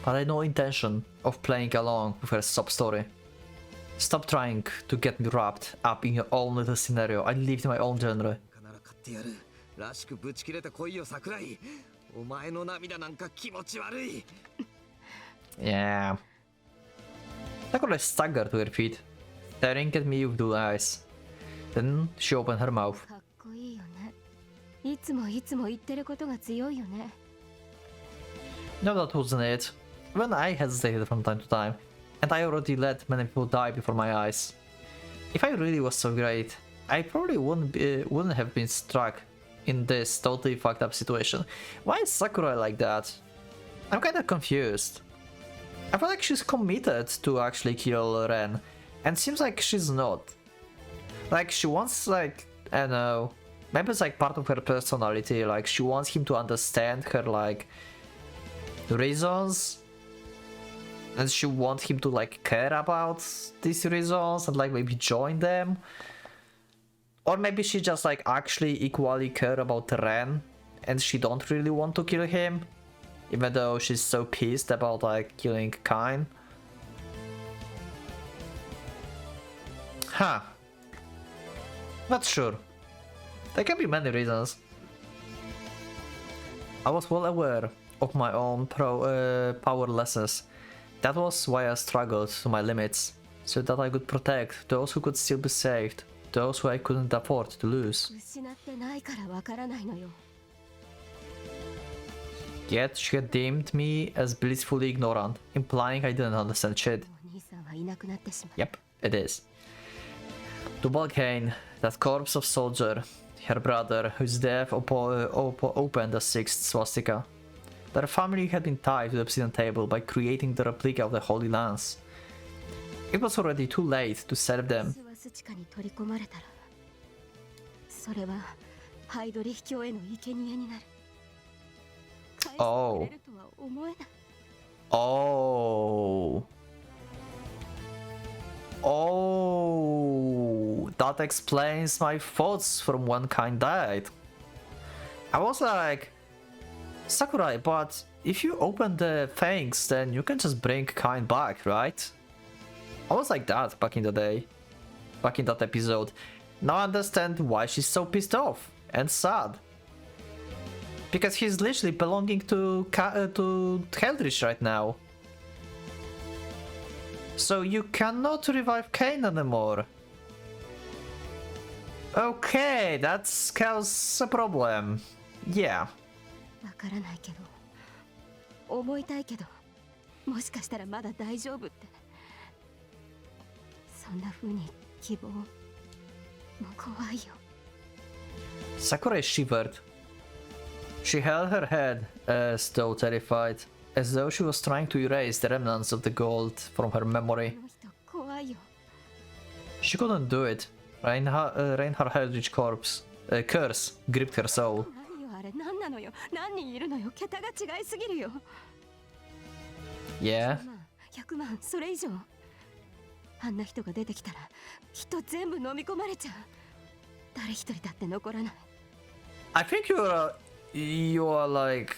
But I had no intention of playing along with her sub-story. Stop trying to get me wrapped up in your own little scenario. I lived in my own genre. Yeah. Sakurai staggered to her feet, staring at me with blue eyes. Then she opened her mouth. かっこいいよね。いつも言ってることが強いよね。 No, that wasn't it. Even I hesitated from time to time, and I already let many people die before my eyes. If I really was so great, I probably wouldn't have been stuck in this totally fucked up situation. Why is Sakurai like that? I'm kinda confused. I feel like she's committed to actually kill Ren, and seems like she's not. Like she wants, like, I don't know, maybe it's like part of her personality, like she wants him to understand her like reasons, and she wants him to like care about these reasons and like maybe join them. Or maybe she just like actually equally care about Ren and she don't really want to kill him, even though she's so pissed about like killing Kain. Huh. Not sure. There can be many reasons. I was well aware of my own powerlessness. That was why I struggled to my limits, so that I could protect those who could still be saved, those who I couldn't afford to lose. 失ってないからわからないのよ。 Yet she had deemed me as blissfully ignorant, implying I didn't understand shit. お兄さんはいなくなってしまう。 Yep, it is. To Balkane, that corpse of soldier, her brother, whose death opened the sixth swastika. Their family had been tied to the obsidian table by creating the replica of the Holy Lance. It was already too late to serve them. スワスチカに取り込まれたら、それはハイドリヒ教への生贄になる。返してくれるとは思えない。Oh. Oh. that explains my thoughts from when Kain died. I was like, Sakurai, but if you open the things, then you can just bring Kain back, right? I was like that back in the day. Back in that episode. Now I understand why she's so pissed off and sad. Because he's literally belonging to Heldrich right now. So you cannot revive Kain anymore. Okay, that's causes a problem. Yeah. わからないけど、思いたいけど、もしかしたらまだ大丈夫って。そんな風に希望も怖いよ。Sakurai shivered. She held her head as though terrified, as though she was trying to erase the remnants of the gold from her memory. この人怖いよ。 She couldn't do it. Reinhard Heldrich curse gripped her soul. 何よあれ、何なのよ。何人いるのよ。桁が違いすぎるよ。 Yeah. 100万、それ以上。あんな人が出てきたら、人全部飲み込まれちゃう。誰一人だって残らない。I think you are like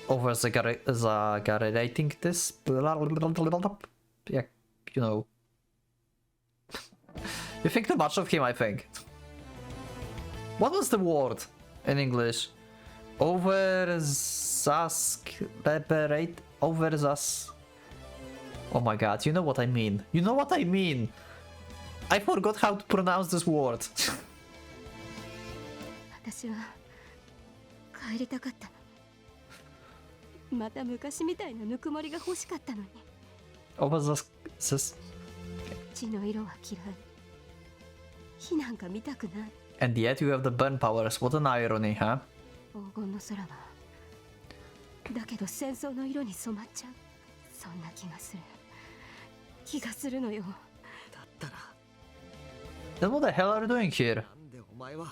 over exaggerating this. Yeah, you know. You think too much of him, I think. What was the word in English? Overzas. Oh my god, you know what I mean. You know what I mean. I forgot how to pronounce this word. 私は帰りたかったの。また昔みたいなぬくもりが欲しかったのに。Overzas. 血の色は嫌い。火なんか見たくない。And yet you have the burn powers. What an irony, huh? 黄金の空は。だけど戦争の色に染まっちゃう。そんな気がする。気がするのよ。だったら。Then what the hell are you doing here? なんでお前は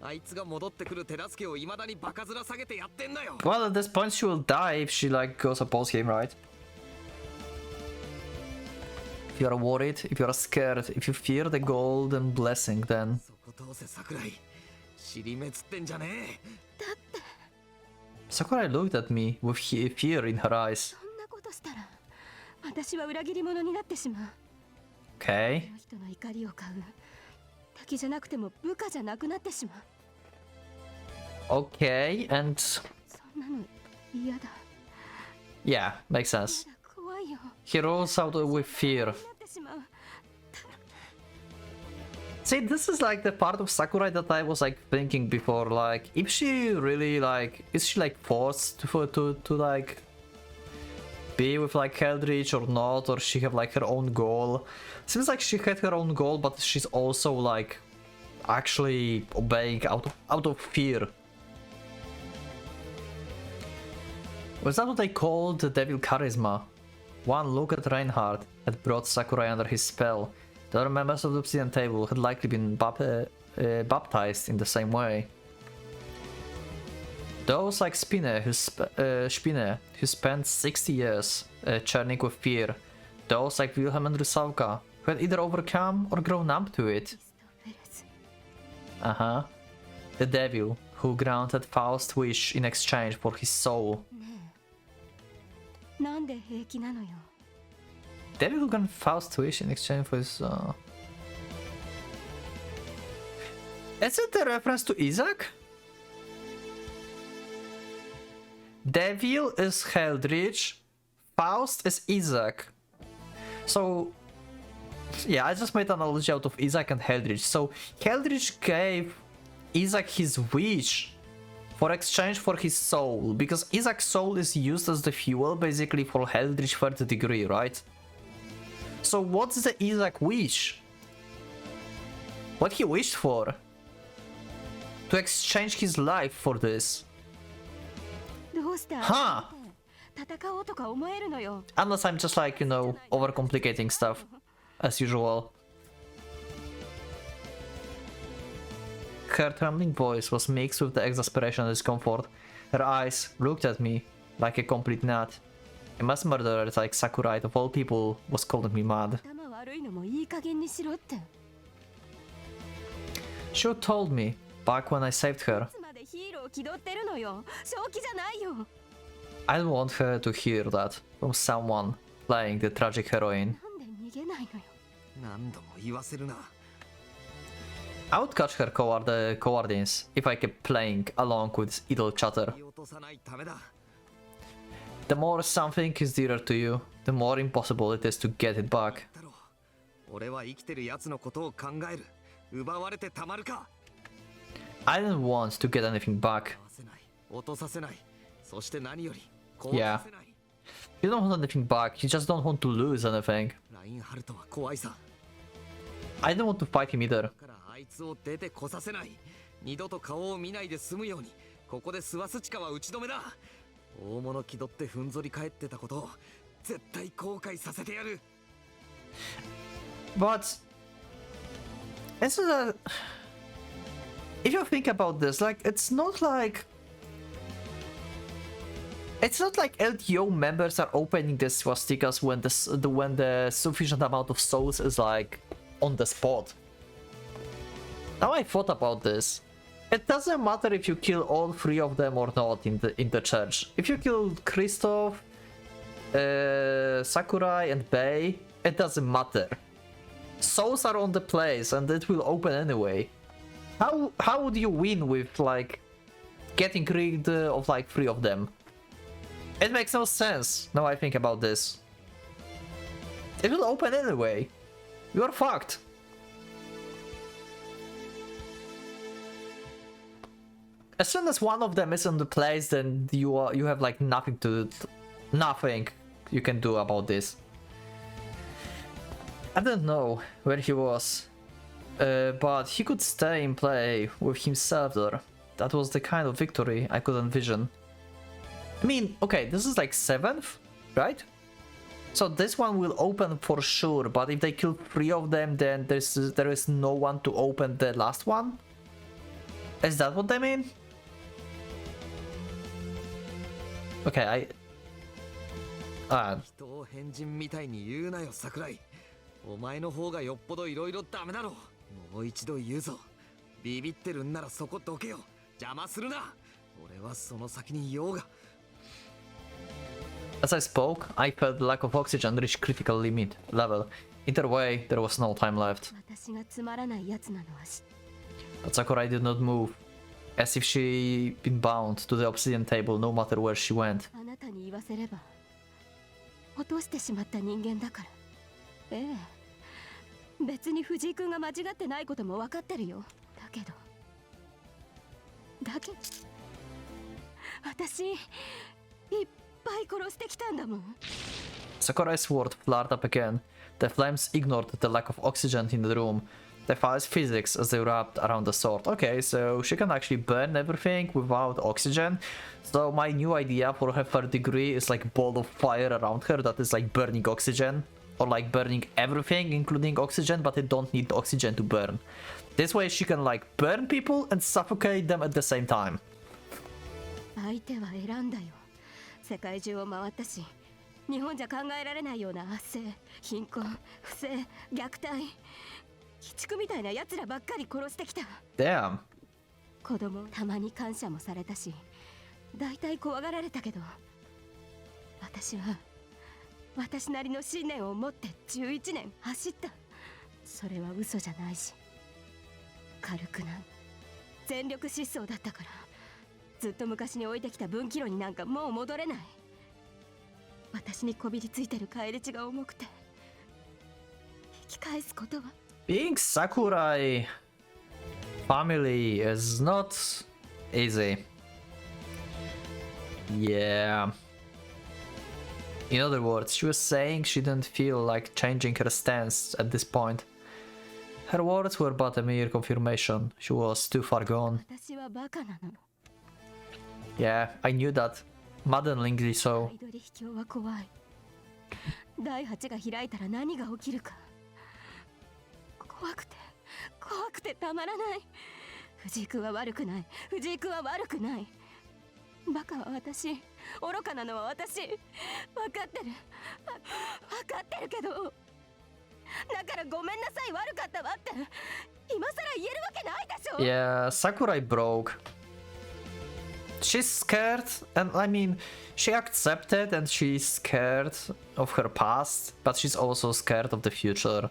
あいつが戻ってくる手助けを未だにバカ面下げてやってんだよ。Well, at this point she will die if she like goes oppose him, right? If you are worried, if you are scared, if you fear the golden blessing, then そこ通せ桜井。尻目つってんじゃねえ。 Sakurai looked at me with fear in her eyes. そんなことしたら、私は裏切り者になってしまう。 Okay. この人の怒りを買う。敵じゃなくても部下じゃなくなってしまう。 Okay, and そんなの嫌だ。 yeah, makes sense. 嫌だ、怖いよ。 He rolls out with fear. なってしまう。 See, this is like the part of Sakurai that I was like thinking before, like, if she really like, is she like forced to like be with like Heldrich or not, or she have like her own goal? Seems like she had her own goal, but she's also like actually obeying out of fear. Was that what they called the devil charisma? One look at Reinhard had brought Sakurai under his spell. The other members of the Obsidian Table had likely been baptized in the same way. Those like Spinne, who spent 60 years churning with fear. Those like Wilhelm and Rusałka, who had either overcome or grown up to it. The devil, who granted Faust's wish in exchange for his soul. なんで平気なのよ。 Devil who granted Faust's wish in exchange for his Is it a reference to Isaac? Devil is Heldrich, Faust is Isaac. So, yeah, I just made an analogy out of Isaac and Heldrich. So, Heldrich gave Isaac his wish for exchange for his soul, because Isaac's soul is used as the fuel basically for Heldrich 3rd degree, right? So, what's the Isaac wish? What he wished for? To exchange his life for this. どうしてはあ戦おうとか思えるのよ。 Unless I'm just like, you know, overcomplicating stuff, as usual. Her trembling voice was mixed with the exasperation and discomfort. Her eyes looked at me like a complete nut. A mass murderer like Sakurai, of all people, was calling me mad. 頭悪いのもいい加減にしろって。She told me back when I saved her. いつまでヒーローを気取ってるのよ。正気じゃないよ。 I don't want her to hear that from someone playing the tragic heroine. なんで逃げないのよ。何度も言わせるな。 I would catch her cowardice if I kept playing along with idle chatter. 見落とさないためだ。 The more something is dearer to you, the more impossible it is to get it back. だろう。俺は生きてる奴のことを考える。奪われてたまるか。 I didn't want to get anything back. 合わせない。落とさせない。そして何よりこうさせない。 You don't want anything back, you just don't want to lose anything. ラインハルトは怖いさ。 I don't want to fight him either. だからあいつを出てこさせない。二度と顔を見ないで済むように。ここでスワスチカは打ち止めだ。大物気取ってふんぞり返ってたことを絶対後悔させてやる。 But it's not if you think about this, like it's not like LTO members are opening the swastikas when the sufficient amount of souls is like on the spot. Now I thought about this. It doesn't matter if you kill all three of them or not in the church. If you kill Christoph, Sakurai and Bei, it doesn't matter. Souls are on the place and it will open anyway. How would you win with like getting rid of like three of them? It makes no sense now I think about this. It will open anyway. You are fucked. As soon as one of them is in the place, then you have like nothing you can do about this. I don't know where he was, but he could stay in play with himself there. That was the kind of victory I could envision. I mean, okay, this is like 7th, right? So this one will open for sure, but if they kill 3 of them, then there is no one to open the last one? Is that what they mean? Okay, 人を変人みたいに言うなよ、桜井。お前の方がよっぽどいろいろダメだろ。もう一度言うぞ。ビビってるんならそこどけよ。邪魔するな。俺はその先にいようが。As I spoke, I felt the lack of oxygen reach critical level. Either way, there was no time left. 私がつまらないやつなのは知っ But Sakurai did not move, as if she'd been bound to the obsidian table no matter where she went. あなたに言わせれば落としてしまった人間だから。ええ、別に藤井君が間違ってないことも分かってるよ。だけど私いっぱい殺してきたんだもん。 Sakurai's sword flared up again. The flames ignored the lack of oxygen in the room. They followed physics as they wrapped around the sword. Okay, so she can actually burn everything without oxygen. So my new idea for her third degree is like ball of fire around her that is like burning oxygen. Or like burning everything including oxygen, but they don't need oxygen to burn. This way she can like burn people and suffocate them at the same time. 相手は選んだよ。世界中を回ったし、日本じゃ考えられないような圧政、貧困、不正、虐待、鬼畜みたいな奴らばっかり殺してきた。Damn. 子供たまに感謝もされたし、大体怖がられたけど、私は私なりの信念を持って11年走った。それは嘘じゃないし、軽くない。全力疾走だったから。ずっと昔に置いてきた分岐路になんかもう戻れない。私にこびりついてる返り血が重くて、引き返すことは。Being Sakurai family is not easy. Yeah. In other words, she was saying she didn't feel like changing her stance at this point. Her words were but a mere confirmation. She was too far gone. 私はバカなの。 Yeah, I knew that. Maddeningly so. アイドル秘境は怖い。第8が開いたら何が起きるか。怖くてたまらない。藤井君は悪くない。藤井君は悪くない。バカは私。愚かなのは私。分かってる。分かってるけど。だからごめんなさい、悪かったわって今さら言えるわけないでしょ。 Yeah, Sakurai broke. She's scared, and I mean, she accepted and she's scared of her past, but she's also scared of the future.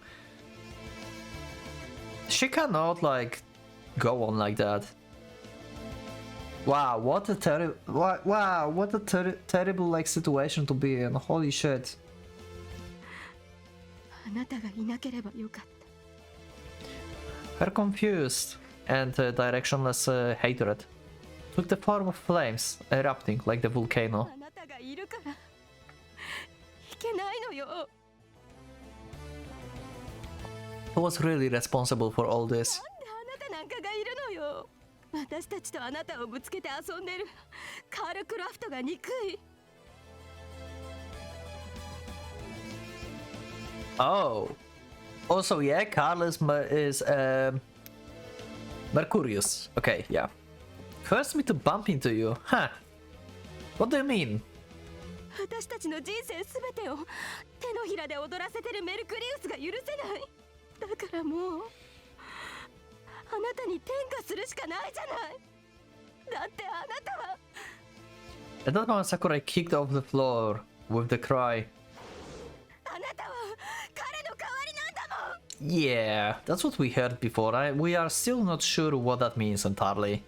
She cannot, like, go on like that. Wow, what a terrible, like, situation to be in. Holy shit. あなたがいなければよかった。 Her confused and directionless hatred took the form of flames, erupting like the volcano. あなたがいるからいけないのよ。 Who was really responsible for all this? あなたなんかがいるのよ。私たちとあなたをぶつけて遊んでるカール・クラフトが憎い。 Oh. Also, yeah, Carl is Mercurius. Okay, yeah. Forced me to bump into you. Huh. What do you mean? 私たちの人生すべてを手のひらで踊らせてるメルクリウスが許せない。だからもうあなたに転嫁するしかないじゃない。だってあなたは。 At that moment, Sakurai kicked off the floor with the cry. あなたは彼の代わりなんだもん。 Yeah, that's what we heard before. We are still not sure what that means entirely.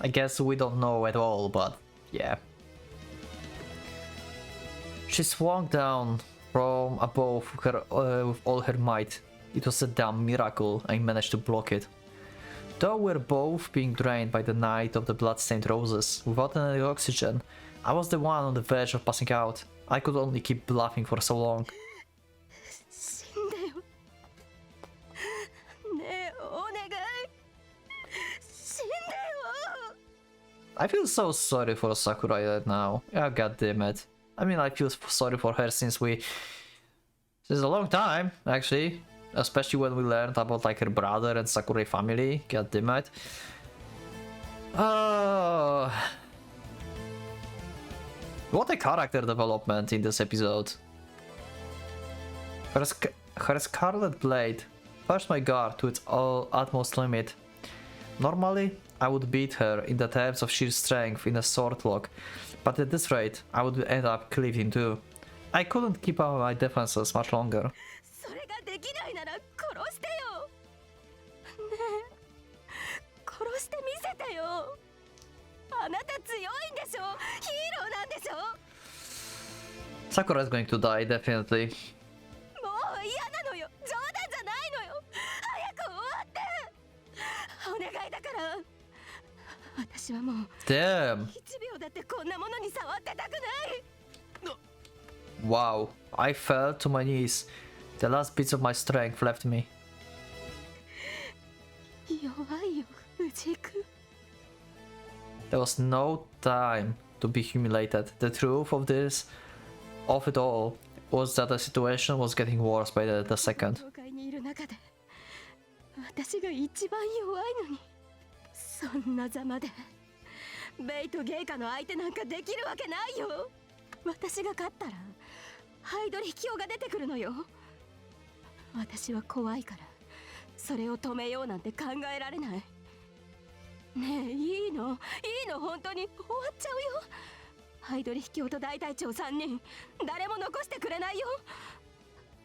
I guess we don't know at all, but yeah. She swung down from above her, with all her might. It was a damn miracle I managed to block it. Though we're both being drained by the night of the blood-stained roses, without any oxygen, I was the one on the verge of passing out. I could only keep bluffing for so long. 死んでよ。ねえ、お願い。死んでよ。 I feel so sorry for Sakurai right now. Yeah, god damn it. I mean, I feel sorry for her since a long time, actually. Especially when we learned about like her brother and Sakurai family. God damn it. What a character development in this episode. Her Scarlet Blade pushed my guard to its utmost limit. Normally, I would beat her in the terms of sheer strength in a sword lock, but at this rate, I would end up cleaved in two. I couldn't keep up my defenses much longer. それができないなら殺してよ。ねえ、殺してみせてよ。あなた強いんでしょ。ヒーローなんでしょ。 Sakura is going to die, definitely. もう嫌なのよ。冗談じゃないのよ。早く終わって。お願いだから。私はもう Damn. 1秒だってこんなものに触ってたくない。 Wow, I fell to my knees. The last bits of my strength left me. 弱いよ、藤井君。 There was no time to be humiliated. The truth of it all was that the situation was getting worse by the second. 教会にいる中で私が一番弱いのに、そんなざまでベイとゲイカの相手なんかできるわけないよ。私が勝ったらハイドリヒキョウが出てくるのよ。私は怖いからそれを止めようなんて考えられない。ねえ、いいの本当に終わっちゃうよ。ハイドリヒキョウと大隊長3人誰も残してくれないよ。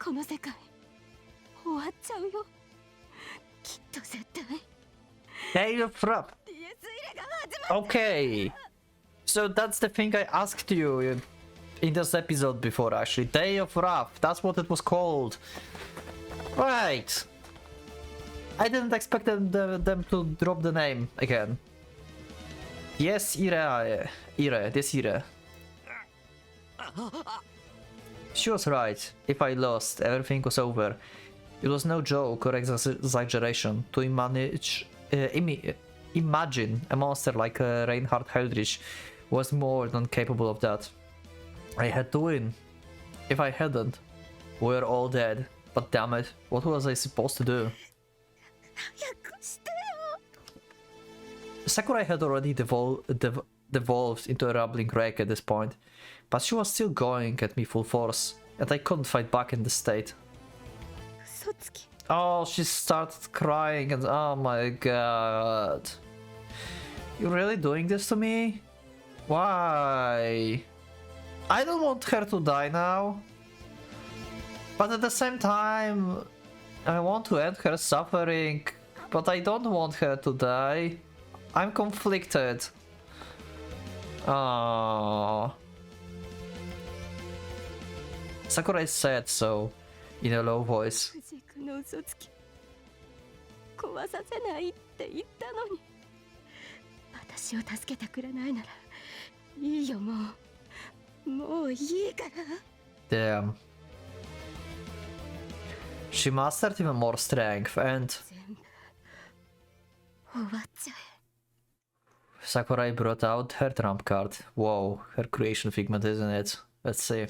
この世界終わっちゃうよ、きっと絶対。 Hey, you're frap. Okay, so that's the thing I asked you in this episode before, actually. Day of Wrath, that's what it was called. Right. I didn't expect them to drop the name again. Yes, irae. This irae. She was right. If I lost, everything was over. It was no joke or exaggeration to imagine a monster like Reinhard Heldrich was more than capable of that. I had to win. If I hadn't, we're all dead. But damn it, what was I supposed to do? Sakurai had already devolved into a rambling wreck at this point, but she was still going at me full force, and I couldn't fight back in this state. Oh, she started crying and oh my god. You really doing this to me? Why? I don't want her to die now. But at the same time, I want to end her suffering. But I don't want her to die. I'm conflicted. Oh. Sakurai said so in a low voice. 藤井君の嘘つき壊させないって言ったのに私を助けてくれないならいいよもういいから Damn. She mastered even more strength and 全部終わっちゃえ Sakurai brought out her trump card. Whoa, her creation figment, isn't it? Let's see.